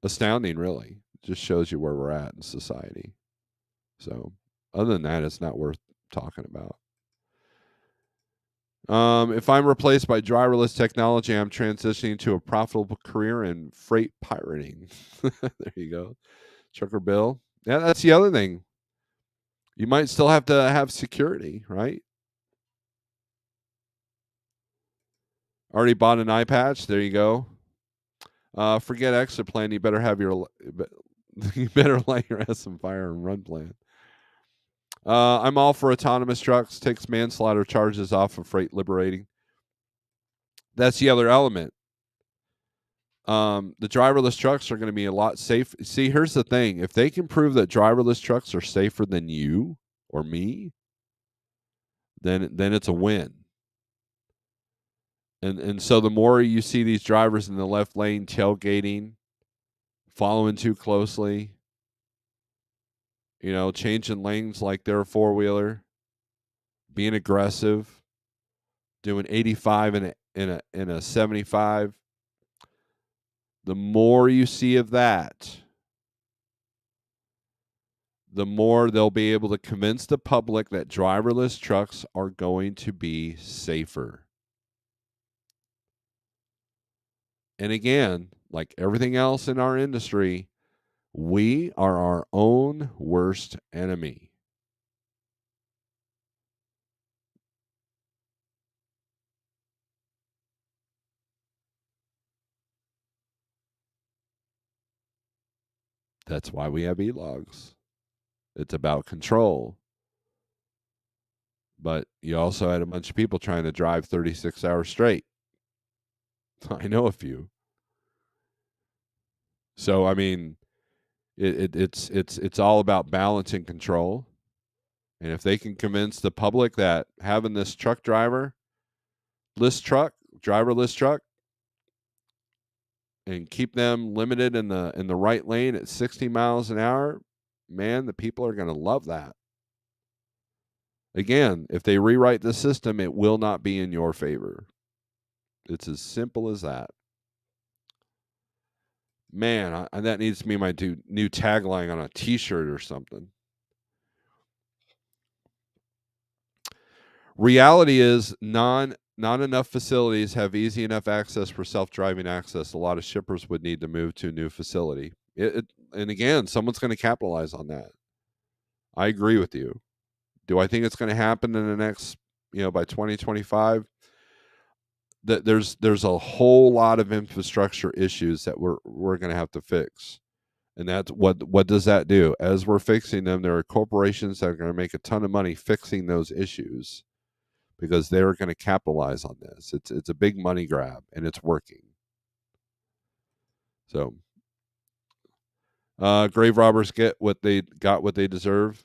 astounding, really. It just shows you where we're at in society. So, other than that, it's not worth talking about. If I'm replaced by driverless technology, I'm transitioning to a profitable career in freight pirating. There you go. Trucker Bill. Yeah, that's the other thing. You might still have to have security, right? Already bought an eye patch. There you go. Forget exit plan. You better have you better light your ass on fire and run plan. I'm all for autonomous trucks. Takes manslaughter charges off of freight liberating. That's the other element. The driverless trucks are going to be a lot safe. See, here's the thing: if they can prove that driverless trucks are safer than you or me, then it's a win. And so the more you see these drivers in the left lane tailgating, following too closely, changing lanes like they're a four-wheeler, being aggressive, doing 85 in a 75. The more you see of that, the more they'll be able to convince the public that driverless trucks are going to be safer. And again, like everything else in our industry, we are our own worst enemy. That's why we have e-logs. It's about control. But you also had a bunch of people trying to drive 36 hours straight. I know a few. So I mean, it's all about balance and control. And if they can convince the public that having this driverless truck, and keep them limited in the right lane at 60 miles an hour, man, the people are going to love that. Again, if they rewrite the system, it will not be in your favor. It's as simple as that. Man, that needs to be my new tagline on a T-shirt or something. Reality is not enough facilities have easy enough access for self-driving access. A lot of shippers would need to move to a new facility. And again, someone's going to capitalize on that. I agree with you. Do I think it's going to happen in the next, by 2025? That there's a whole lot of infrastructure issues that we're going to have to fix. And that's what does that do? As we're fixing them, there are corporations that are going to make a ton of money fixing those issues. because they're going to capitalize on this. It's a big money grab, and it's working. So, grave robbers get what they deserve.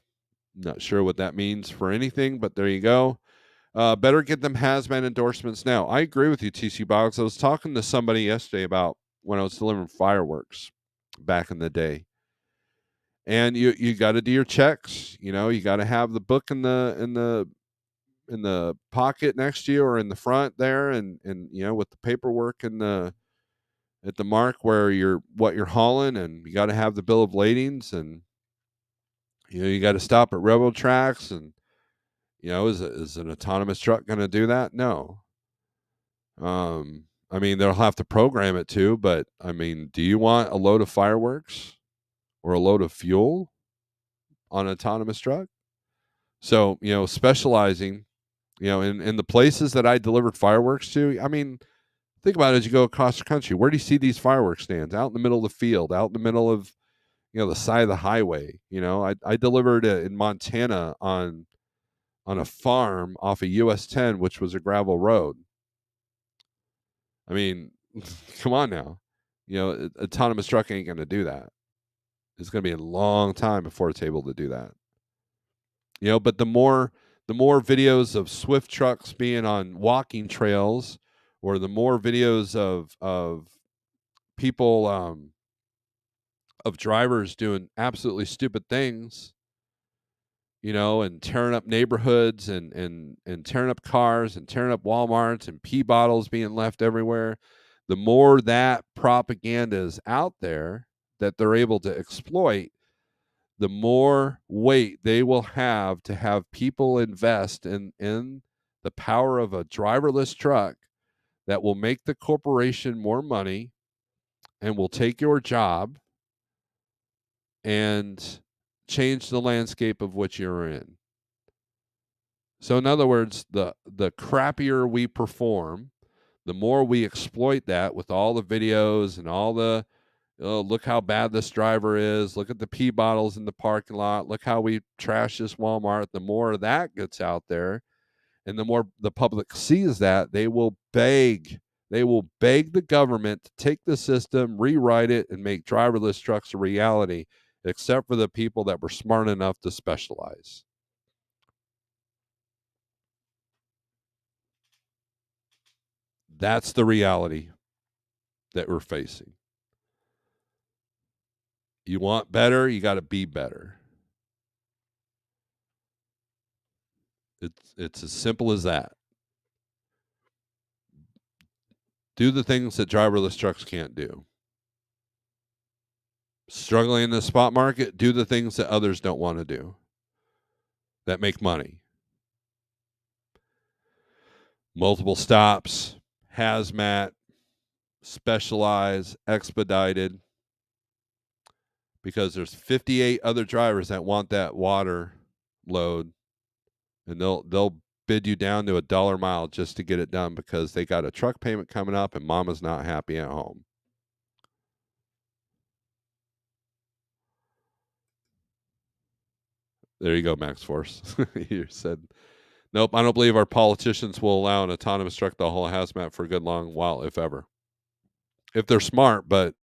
Not sure what that means for anything, but there you go. Better get them hazmat endorsements now. I agree with you, TC Boggs. I was talking to somebody yesterday about when I was delivering fireworks back in the day. And you got to do your checks. You got to have the book in the pocket next to you or in the front there, and with the paperwork at the mark where what you're hauling, and you got to have the bill of ladings, and you got to stop at railroad tracks, and is an autonomous truck going to do that? No. I mean, they'll have to program it too, but I mean, do you want a load of fireworks or a load of fuel on an autonomous truck? So, specializing, in the places that I delivered fireworks to, I mean, think about it as you go across the country. Where do you see these fireworks stands? Out in the middle of the field, out in the middle of, the side of the highway. I delivered it in Montana on a farm off of US 10, which was a gravel road. I mean, come on now. Autonomous truck ain't going to do that. It's going to be a long time before it's able to do that. But the more videos of Swift trucks being on walking trails, or the more videos of people, of drivers doing absolutely stupid things, and tearing up neighborhoods, and tearing up cars, and tearing up Walmarts, and pee bottles being left everywhere, the more that propaganda is out there that they're able to exploit, the more weight they will have to have people invest in the power of a driverless truck that will make the corporation more money and will take your job and change the landscape of what you're in. So in other words, the crappier we perform, the more we exploit that with all the videos and all the, oh, look how bad this driver is. Look at the pee bottles in the parking lot. Look how we trash this Walmart. The more of that gets out there, and the more the public sees that, they will beg. They will beg the government to take the system, rewrite it, and make driverless trucks a reality, except for the people that were smart enough to specialize. That's the reality that we're facing. You want better, you got to be better. It's as simple as that. Do the things that driverless trucks can't do. Struggling in the spot market, do the things that others don't want to do that make money. Multiple stops, hazmat, specialized, expedited, because there's 58 other drivers that want that water load, and they'll bid you down to $1 a mile just to get it done because they got a truck payment coming up and mama's not happy at home. There you go, Max Force. You said, nope, I don't believe our politicians will allow an autonomous truck to haul hazmat for a good long while, if ever. If they're smart, but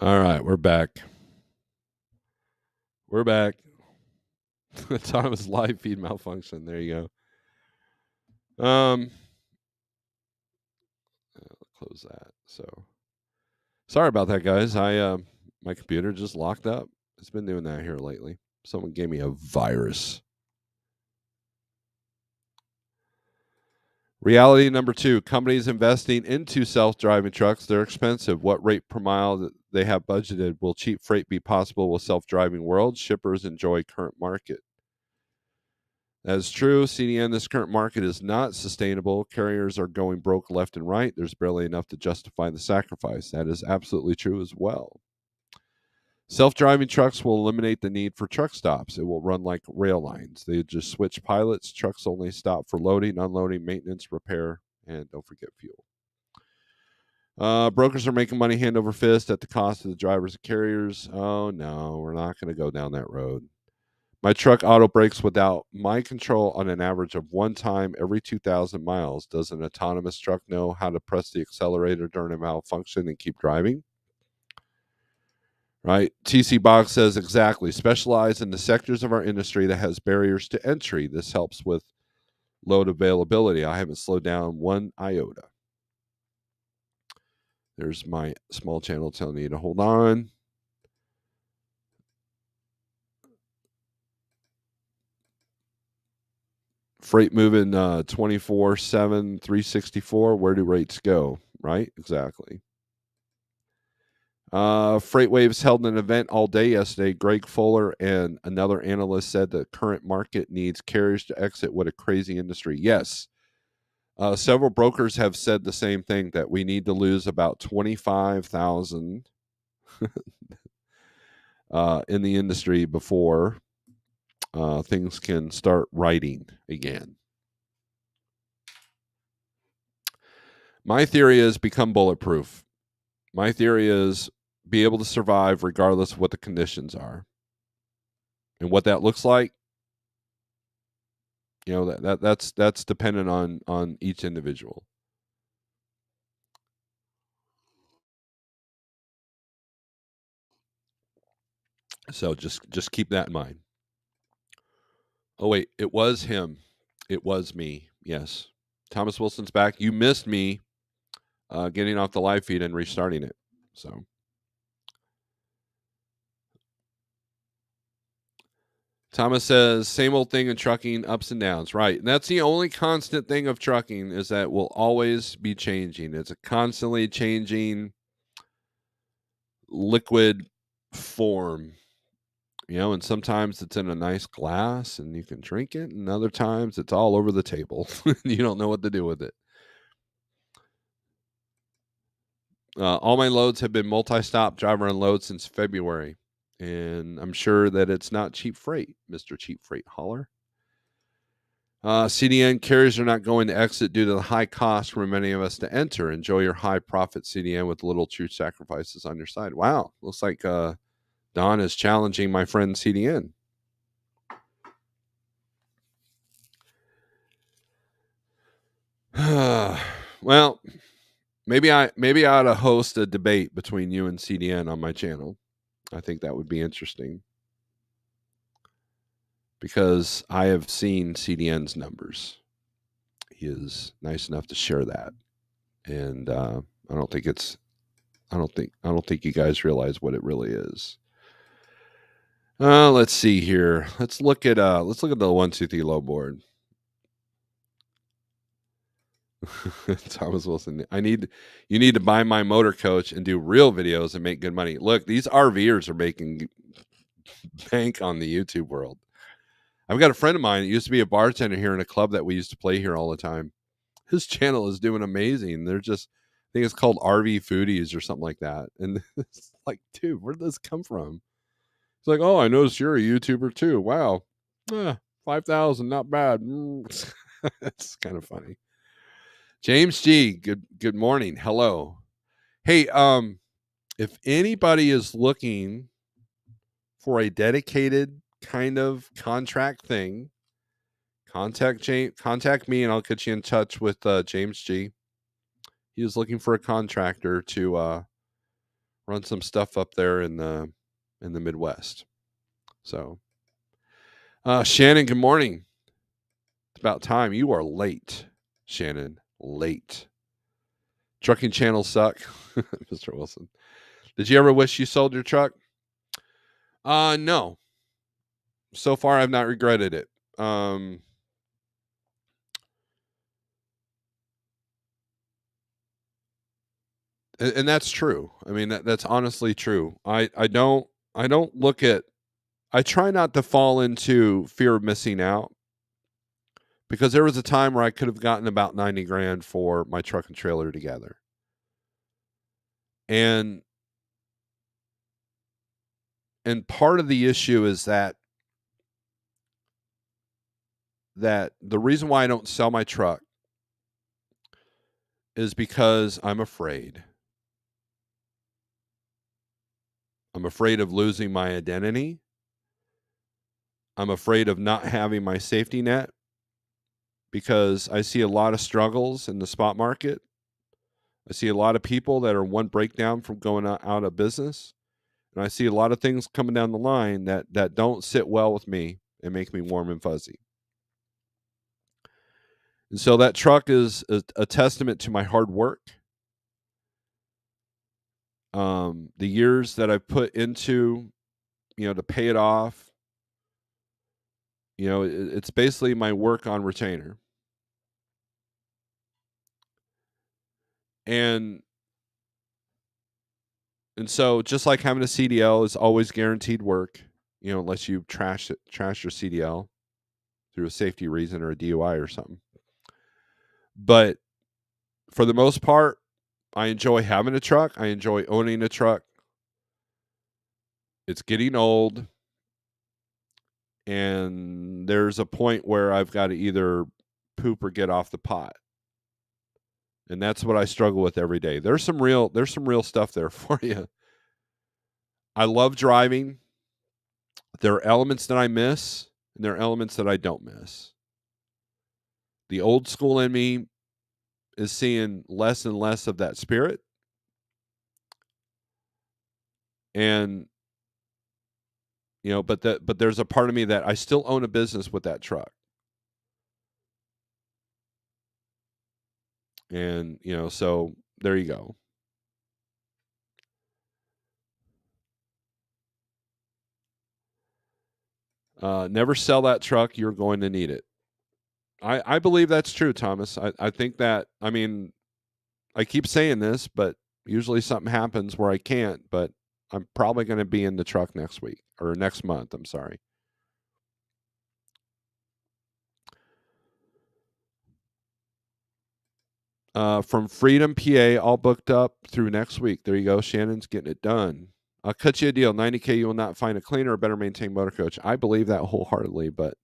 All right, we're back. We're back. Thomas live feed malfunction. There you go. Close that. So sorry about that, guys. My computer just locked up. It's been doing that here lately. Someone gave me a virus. Reality number 2, companies investing into self-driving trucks, they're expensive. What rate per mile that they have budgeted? Will cheap freight be possible with self-driving world? Shippers enjoy current market. That is true. CDN, this current market is not sustainable. Carriers are going broke left and right. There's barely enough to justify the sacrifice. That is absolutely true as well. Self-driving trucks will eliminate the need for truck stops. It will run like rail lines. They just switch pilots. Trucks only stop for loading, unloading, maintenance, repair, and don't forget fuel. Brokers are making money hand over fist at the cost of the drivers and carriers. Oh no, we're not going to go down that road. My truck auto brakes without my control on an average of one time every 2,000 miles. Does an autonomous truck know how to press the accelerator during a malfunction and keep driving? Right? TC Box says exactly. Specialize in the sectors of our industry that has barriers to entry. This helps with load availability. I haven't slowed down one iota. There's my small channel telling you to hold on. Freight moving 24/7, 364. Where do rates go? Right? Exactly. Freightwaves held an event all day yesterday. Greg Fuller and another analyst said the current market needs carriers to exit. What a crazy industry. Yes. Several brokers have said the same thing, that we need to lose about 25,000 in the industry before things can start righting again. My theory is become bulletproof. My theory is be able to survive regardless of what the conditions are. And what that looks like, you know, that's dependent on each individual. So just keep that in mind. Oh wait, it was him. It was me. Yes. Thomas Wilson's back. You missed me getting off the live feed and restarting it. So Thomas says, same old thing in trucking, ups and downs. Right. And that's the only constant thing of trucking, is that will always be changing. It's a constantly changing liquid form. You know, and sometimes it's in a nice glass and you can drink it, and other times it's all over the table. You don't know what to do with it. All my loads have been multi-stop driver unload since February, and I'm sure that it's not cheap freight, Mr. Cheap Freight Hauler. CDN carriers are not going to exit due to the high cost for many of us to enter. Enjoy your high profit CDN with little true sacrifices on your side. Wow, looks like Don is challenging my friend CDN. Well, maybe I ought to host a debate between you and CDN on my channel. I think that would be interesting, because I have seen CDN's numbers. He is nice enough to share that, and I don't think it's. I don't think you guys realize what it really is. Let's see here. Let's look at the 123 low board. Thomas Wilson. You need to buy my motor coach and do real videos and make good money. Look, these RVers are making bank on the YouTube world. I've got a friend of mine that used to be a bartender here in a club that we used to play here all the time. His channel is doing amazing. They're just, I think it's called RV Foodies or something like that. And it's like, dude, where did this come from? It's like, oh, I noticed you're a YouTuber too. Wow. 5,000, not bad. It's kind of funny. James G, good morning. Hello. Hey, if anybody is looking for a dedicated kind of contract thing, contact me and I'll get you in touch with James G. He was looking for a contractor to run some stuff up there in the Midwest. So, Shannon, good morning. It's about time. You are late, Shannon. Late. Trucking channels suck, Mr. Wilson. Did you ever wish you sold your truck? No. So far, I've not regretted it. And that's true. I mean, that's honestly true. I don't look at. I try not to fall into fear of missing out, because there was a time where I could have gotten about 90 grand for my truck and trailer together. And part of the issue is that the reason why I don't sell my truck is because I'm afraid. I'm afraid of losing my identity. I'm afraid of not having my safety net, because I see a lot of struggles in the spot market. I see a lot of people that are one breakdown from going out of business. And I see a lot of things coming down the line that don't sit well with me and make me warm and fuzzy. And so that truck is a testament to my hard work. The years that I've put into, to pay it off. It's basically my work on retainer. And so just like having a CDL is always guaranteed work, unless you trash your CDL through a safety reason or a DUI or something. But for the most part, I enjoy having a truck. I enjoy owning a truck. It's getting old. And there's a point where I've got to either poop or get off the pot. And that's what I struggle with every day. There's some real stuff there for you. I love driving. There are elements that I miss, and there are elements that I don't miss. The old school in me is seeing less and less of that spirit. And but there's a part of me that I still own a business with that truck. And, so there you go. Never sell that truck. You're going to need it. I believe that's true, Thomas. I think that, I mean, I keep saying this, but usually something happens where I can't, but I'm probably going to be in the truck next week or next month. I'm sorry. From Freedom, PA, all booked up through next week. There you go. Shannon's getting it done. I'll cut you a deal. 90K, you will not find a cleaner or better maintained motor coach. I believe that wholeheartedly, but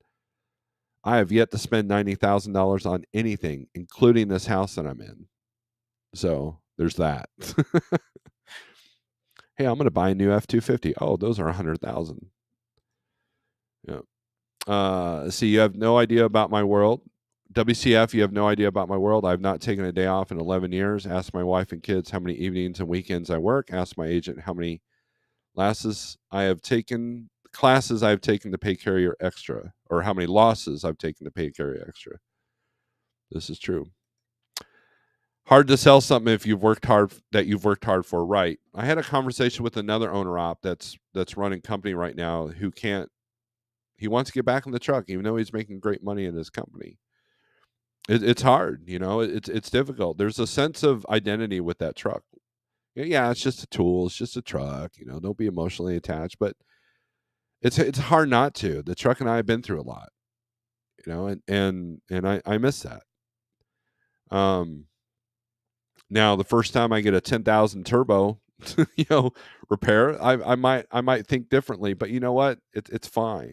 I have yet to spend $90,000 on anything, including this house that I'm in. So there's that. Hey, I'm going to buy a new F-250. Oh, those are 100,000. Yeah. See, you have no idea about my world. WCF, you have no idea about my world. I've not taken a day off in 11 years. Ask my wife and kids how many evenings and weekends I work. Ask my agent how many classes I have taken to pay carrier extra, or how many losses I've taken to pay carrier extra. This is true. Hard to sell something if you've worked hard for, right? I had a conversation with another owner op that's running company right now who can't. He wants to get back in the truck, even though he's making great money in his company. It's hard, it's difficult. There's a sense of identity with that truck. Yeah, it's just a tool. It's just a truck. Don't be emotionally attached. But it's hard not to. The truck and I have been through a lot, and I miss that. Now the first time I get a 10,000 turbo, repair, I might think differently. But you know what? It's fine.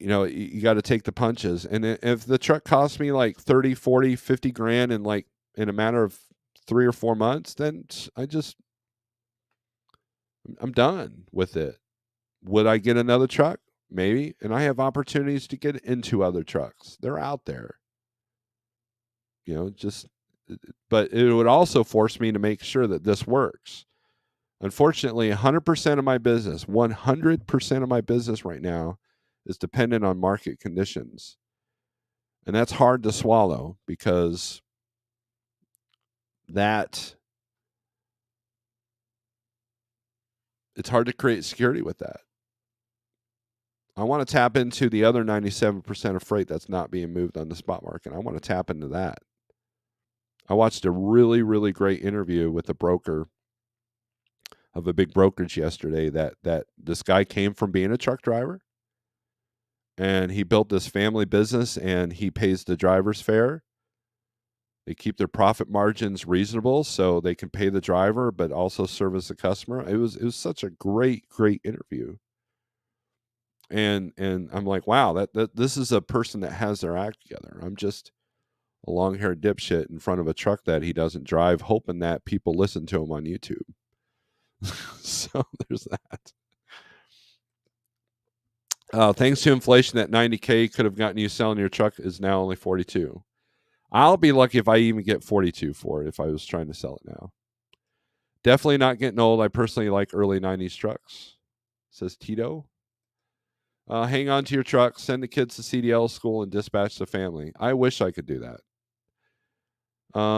You got to take the punches. And if the truck costs me like 30, 40, 50 grand in a matter of 3 or 4 months, then I'm done with it. Would I get another truck? Maybe. And I have opportunities to get into other trucks. They're out there. but it would also force me to make sure that this works. Unfortunately, 100% of my business, 100% of my business right now is dependent on market conditions. And that's hard to swallow because that it's hard to create security with that. I want to tap into the other 97% of freight that's not being moved on the spot market. I want to tap into that. I watched a really, really great interview with a broker of a big brokerage yesterday that this guy came from being a truck driver and he built this family business and he pays the driver's fare. They keep their profit margins reasonable so they can pay the driver but also service the customer. It was such a great interview. And I'm like, wow, that this is a person that has their act together. I'm just a long-haired dipshit in front of a truck that he doesn't drive, hoping that people listen to him on YouTube. So there's that. Thanks to inflation, that $90K could have gotten you selling your truck is now only 42. I'll be lucky if I even get 42 for it if I was trying to sell it now. Definitely not getting old. I personally like early 90s trucks, says Tito. Hang on to your truck, send the kids to CDL school, and dispatch the family. I wish I could do that.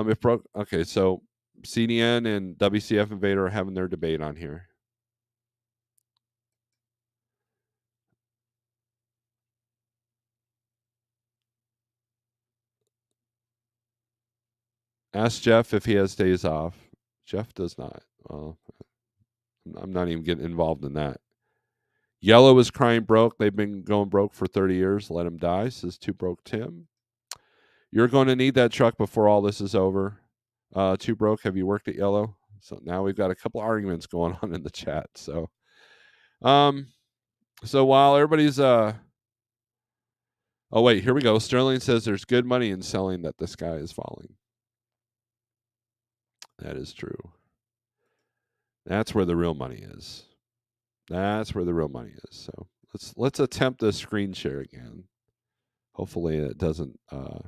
If broke, okay, so CDN and WCF Invader are having their debate on here. Ask Jeff if he has days off. Jeff does not. I'm not even getting involved in that. Yellow is crying broke. They've been going broke for 30 years. Let him die, says Two Broke Tim. You're going to need that truck before all this is over. Two Broke, have you worked at Yellow? So now we've got a couple arguments going on in the chat. So while everybody's oh wait, here we go. Sterling says there's good money in selling that the sky is falling. That is true. That's where the real money is. That's where the real money is. So let's attempt the screen share again. Hopefully it doesn't. So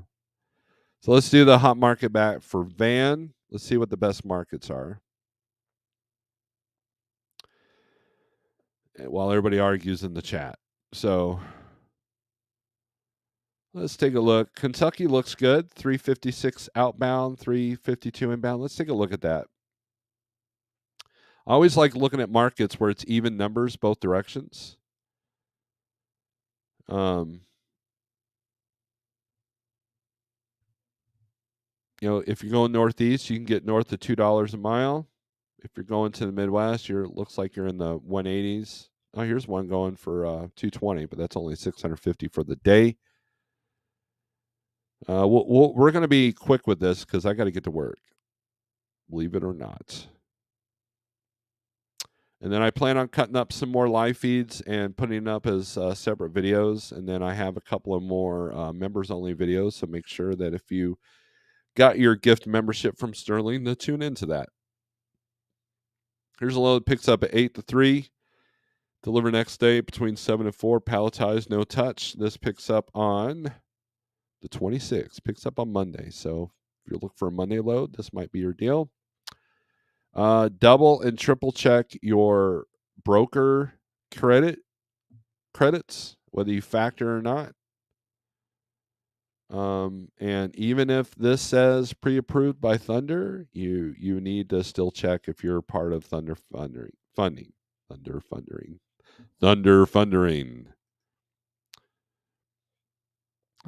let's do the hot market back for van. Let's see what the best markets are. While everybody argues in the chat. So let's take a look. Kentucky looks good. 356 outbound, 352 inbound. Let's take a look at that. I always like looking at markets where it's even numbers both directions. If you're going northeast, you can get north of $2 a mile. If you're going to the Midwest, looks like you're in the 180s. Oh, here's one going for 220, but that's only 650 for the day. We're going to be quick with this because I got to get to work. Believe it or not. And then I plan on cutting up some more live feeds and putting up as separate videos. And then I have a couple of more members-only videos. So make sure that if you got your gift membership from Sterling, to tune into that. Here's a load that picks up at 8 to 3. Deliver next day between 7 and 4. Palletized, no touch. This picks up on the 26th. Picks up on Monday. So if you're looking for a Monday load, this might be your deal. Double and triple check your broker credits, whether you factor or not. And even if this says pre-approved by Thunder, you need to still check if you're part of Thunder funding.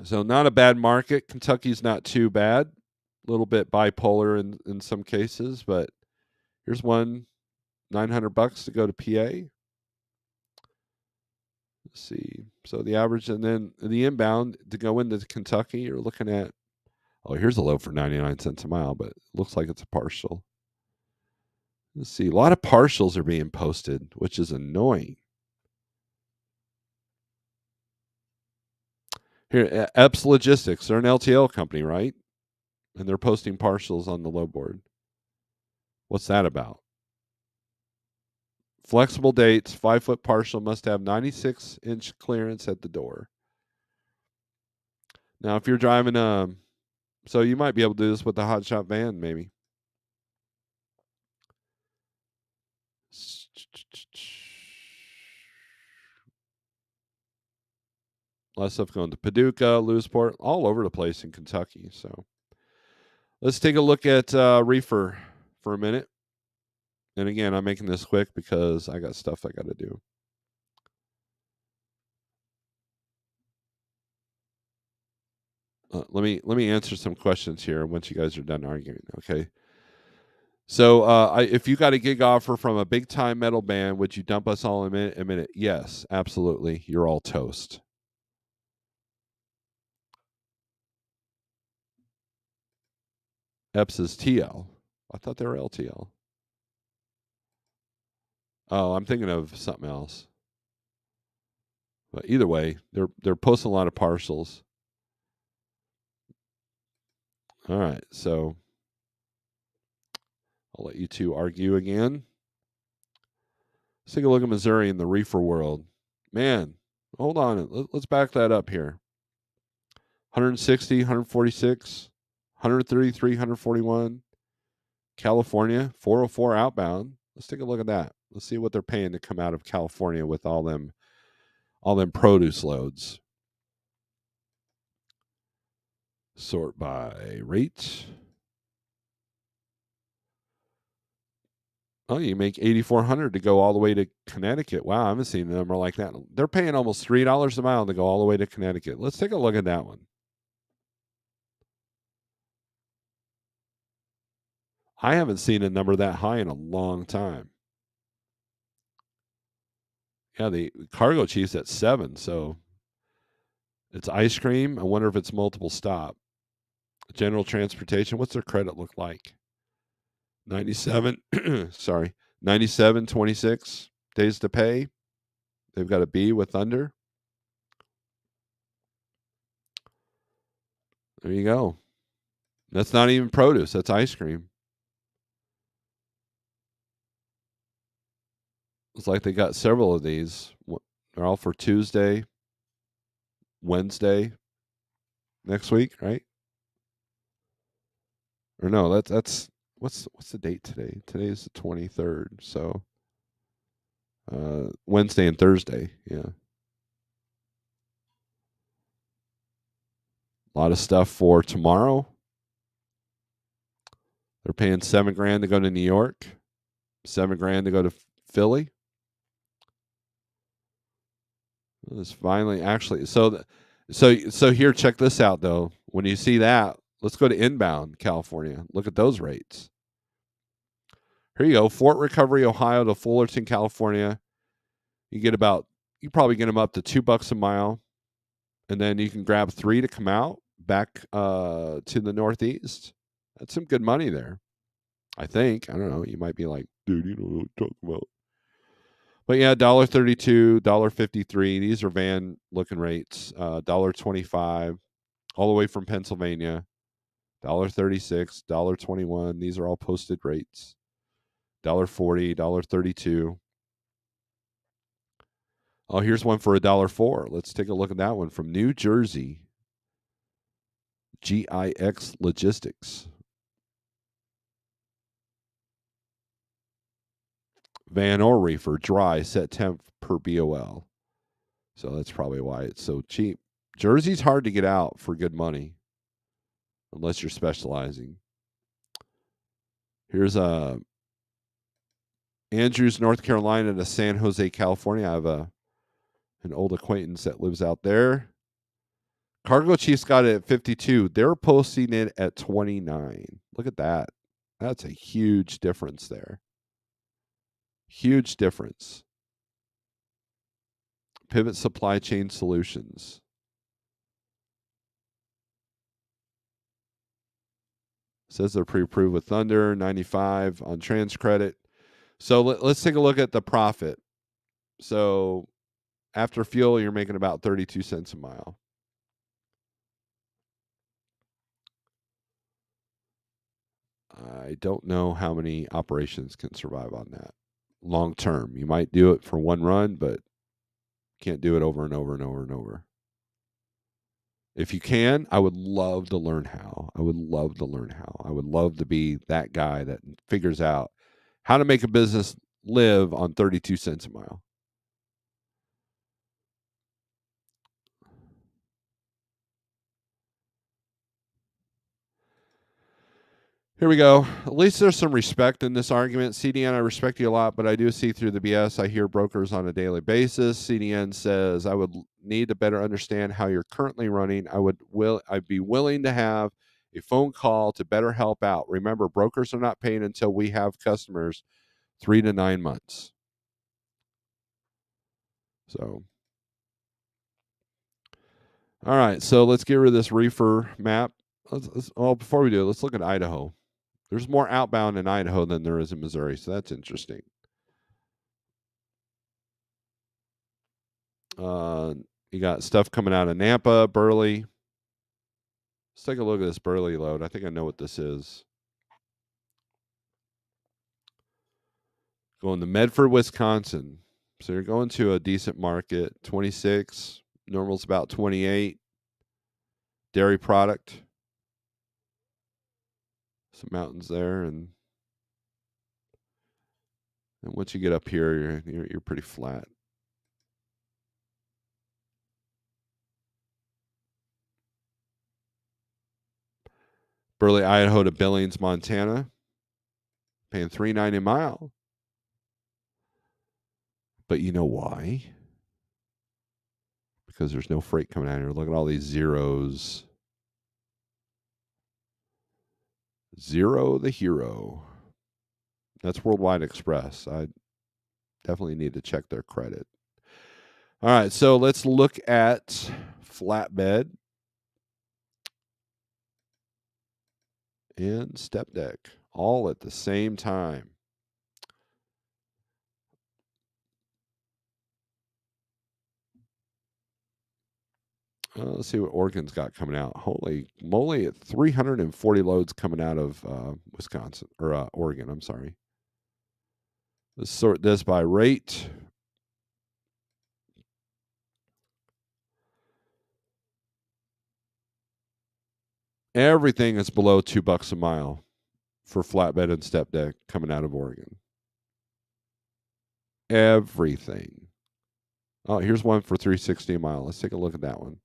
So not a bad market. Kentucky's not too bad. A little bit bipolar in some cases, but here's one, $900 to go to PA. Let's see. So the average, and then the inbound to go into Kentucky, you're looking at, here's a low for 99 cents a mile, but it looks like it's a partial. Let's see. A lot of partials are being posted, which is annoying. Here, Epps Logistics, they're an LTL company, right? And they're posting partials on the low board. What's that about? Flexible dates, 5-foot partial must have 96-inch clearance at the door. Now, if you're driving a So you might be able to do this with the hotshot van, maybe. A lot of stuff going to Paducah, Lewisport, all over the place in Kentucky. So let's take a look at reefer for a minute. And again, I'm making this quick because I got stuff I got to do. Let me answer some questions here once you guys are done arguing. Okay. So if you got a gig offer from a big time metal band, would you dump us all in a minute? Yes, absolutely. You're all toast. Epps is TL. I thought they were LTL. Oh, I'm thinking of something else. But either way, they're posting a lot of parcels. All right, so I'll let you two argue again. Let's take a look at Missouri in the reefer world. Man, hold on. Let's back that up here. 160, 146, 133, 141. California, 404 outbound. Let's take a look at that. Let's see what they're paying to come out of California with all them produce loads. Sort by rate. Oh, you make $8,400 to go all the way to Connecticut. Wow, I haven't seen a number like that. They're paying almost $3 a mile to go all the way to Connecticut. Let's take a look at that one. I haven't seen a number that high in a long time. Yeah, the cargo chief's at 7, so it's ice cream. I wonder if it's multiple stop. General transportation, what's their credit look like? 97, sorry, 97, 26 days to pay. They've got a B with Thunder. There you go. That's not even produce. That's ice cream. It's like they got several of these. They're all for Tuesday, Wednesday, next week, right? Or no, that's what's the date today? Today is the 23rd. So Wednesday and Thursday, yeah. A lot of stuff for tomorrow. They're paying $7,000 to go to New York, $7,000 to go to Philly. It's finally actually so here. Check this out though. When you see that, let's go to inbound California. Look at those rates. Here you go, Fort Recovery, Ohio to Fullerton, California. You probably get them up to $2 a mile, and then you can grab 3 to come out back to the Northeast. That's some good money there, I think. I don't know. You might be like, dude, you know what I'm talking about. But yeah, $1.32, $1.53. These are van looking rates. $1.25, all the way from Pennsylvania. $1.36, $1.21. These are all posted rates. $1.40, $1.32. Oh, here's one for $1.04. Let's take a look at that one from New Jersey. GIX Logistics. Van or reefer, dry, set temp per BOL. So that's probably why it's so cheap. Jersey's hard to get out for good money, unless you're specializing. Here's Andrews, North Carolina to San Jose, California. I have an old acquaintance that lives out there. Cargo Chiefs got it at 52. They're posting it at 29. Look at that. That's a huge difference there. Huge difference. Pivot Supply Chain Solutions. Says they're pre-approved with Thunder, 95 on trans credit. So let's take a look at the profit. So after fuel, you're making about 32 cents a mile. I don't know how many operations can survive on that long term. You might do it for one run, but can't do it over and over and over and over. If you can, I would love to learn how. I would love to learn how. I would love to be that guy that figures out how to make a business live on 32 cents a mile. Here we go. At least there's some respect in this argument. CDN, I respect you a lot, but I do see through the BS. I hear brokers on a daily basis. CDN says, I would need to better understand how you're currently running. I'd be willing to have a phone call to better help out. Remember, brokers are not paying until we have customers 3 to 9 months. So, all right. So let's get rid of this reefer map. Before we do, let's look at Idaho. There's more outbound in Idaho than there is in Missouri, so that's interesting. You got stuff coming out of Nampa, Burley. Let's take a look at this Burley load. I think I know what this is. Going to Medford, Wisconsin. So you're going to a decent market, 26. Normal's about 28. Dairy product. Some mountains there, and once you get up here, you're pretty flat. Burley, Idaho to Billings, Montana. Paying $3.90 a mile. But you know why? Because there's no freight coming out here. Look at all these zeros. Zero the hero. That's Worldwide Express. I definitely need to check their credit. All right, so let's look at flatbed and step deck all at the same time. Let's see what Oregon's got coming out. Holy moly, 340 loads coming out of Wisconsin or Oregon. I'm sorry. Let's sort this by rate. Everything is below $2 a mile for flatbed and step deck coming out of Oregon. Everything. Oh, here's one for 360 a mile. Let's take a look at that one.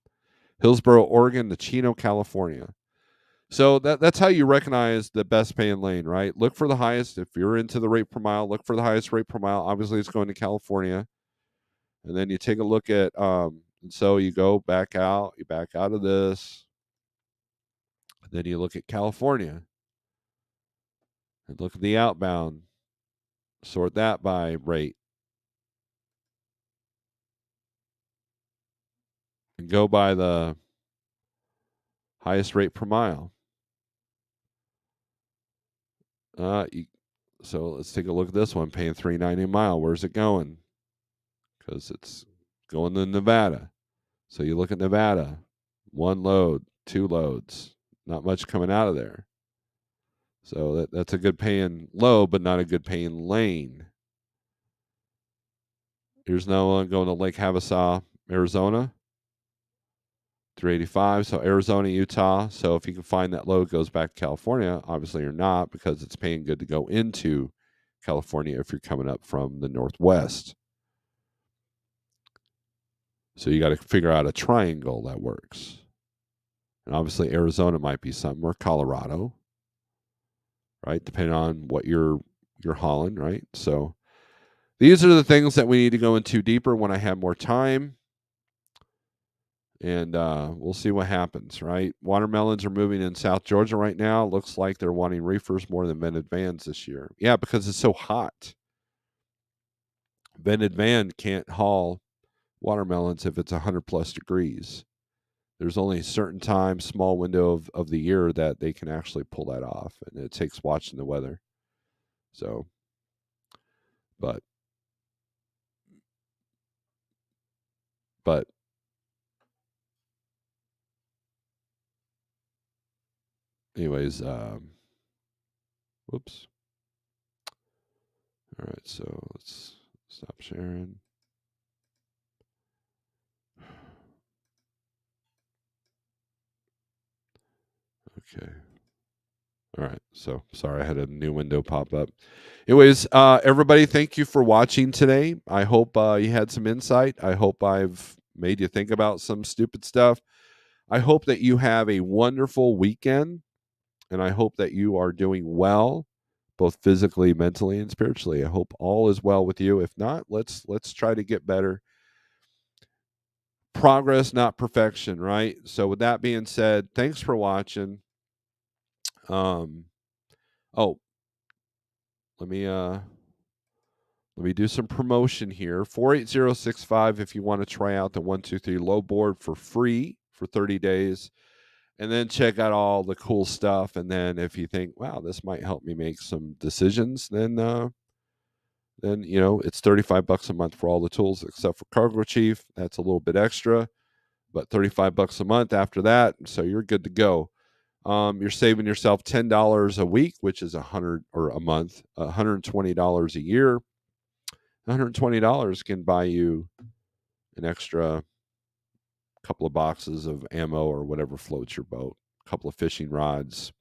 Hillsboro, Oregon to Chino, California. So that's how you recognize the best paying lane, right? Look for the highest. If you're into the rate per mile, look for the highest rate per mile. Obviously, it's going to California. And then you take a look at, and so you go back out, you back out of this. And then you look at California and look at the outbound. Sort that by rate. And go by the highest rate per mile. So let's take a look at this one, paying $3.90 a mile. Where's it going? Because it's going to Nevada. So you look at Nevada, 1 load, 2 loads, not much coming out of there. So that's a good paying low, but not a good paying lane. Here's another one going to Lake Havasu, Arizona, 385. So Arizona, Utah. So if you can find that load goes back to California, obviously you're not, because it's paying good to go into California if you're coming up from the Northwest. So you got to figure out a triangle that works. And obviously Arizona might be something, or Colorado, right? Depending on what you're hauling, right? So these are the things that we need to go into deeper when I have more time. And we'll see what happens, right? Watermelons are moving in South Georgia right now. Looks like they're wanting reefers more than vented vans this year. Yeah, because it's so hot. Vented van can't haul watermelons if it's 100 plus degrees. There's only a certain time, small window of the year that they can actually pull that off. And it takes watching the weather. So, but anyways, whoops. All right, so let's stop sharing. Okay. All right. So sorry, I had a new window pop up. Anyways, everybody, thank you for watching today. I hope you had some insight. I hope I've made you think about some stupid stuff. I hope that you have a wonderful weekend, and I hope that you are doing well, both physically, mentally, and spiritually. I hope all is well with you. If not, let's try to get better. Progress, not perfection, right? So with that being said, thanks for watching. Oh, let me do some promotion here. 48065 if you want to try out the 123 low board for free for 30 days. And then check out all the cool stuff. And then if you think, wow, this might help me make some decisions, then you know, it's $35 a month for all the tools except for Cargo Chief. That's a little bit extra, but $35 a month after that, so you're good to go. You're saving yourself $10 a week, which is $100 or a month, $120 a year. $120 can buy you an extra couple of boxes of ammo or whatever floats your boat, a couple of fishing rods,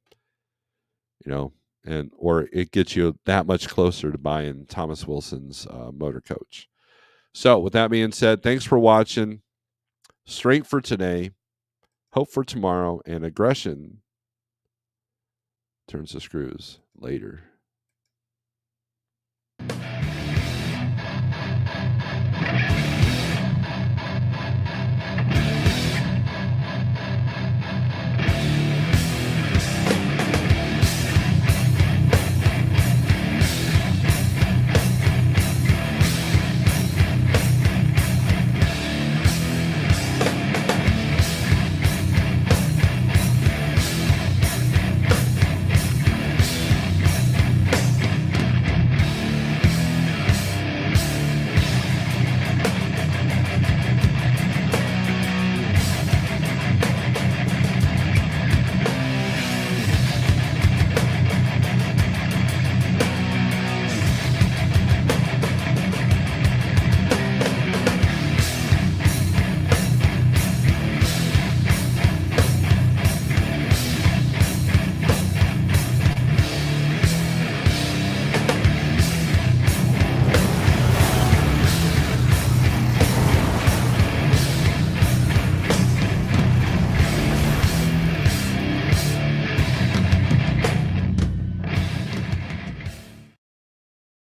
you know, and or it gets you that much closer to buying Thomas Wilson's motor coach. So, with that being said, thanks for watching. Strength for today, hope for tomorrow, and aggression turns the screws later.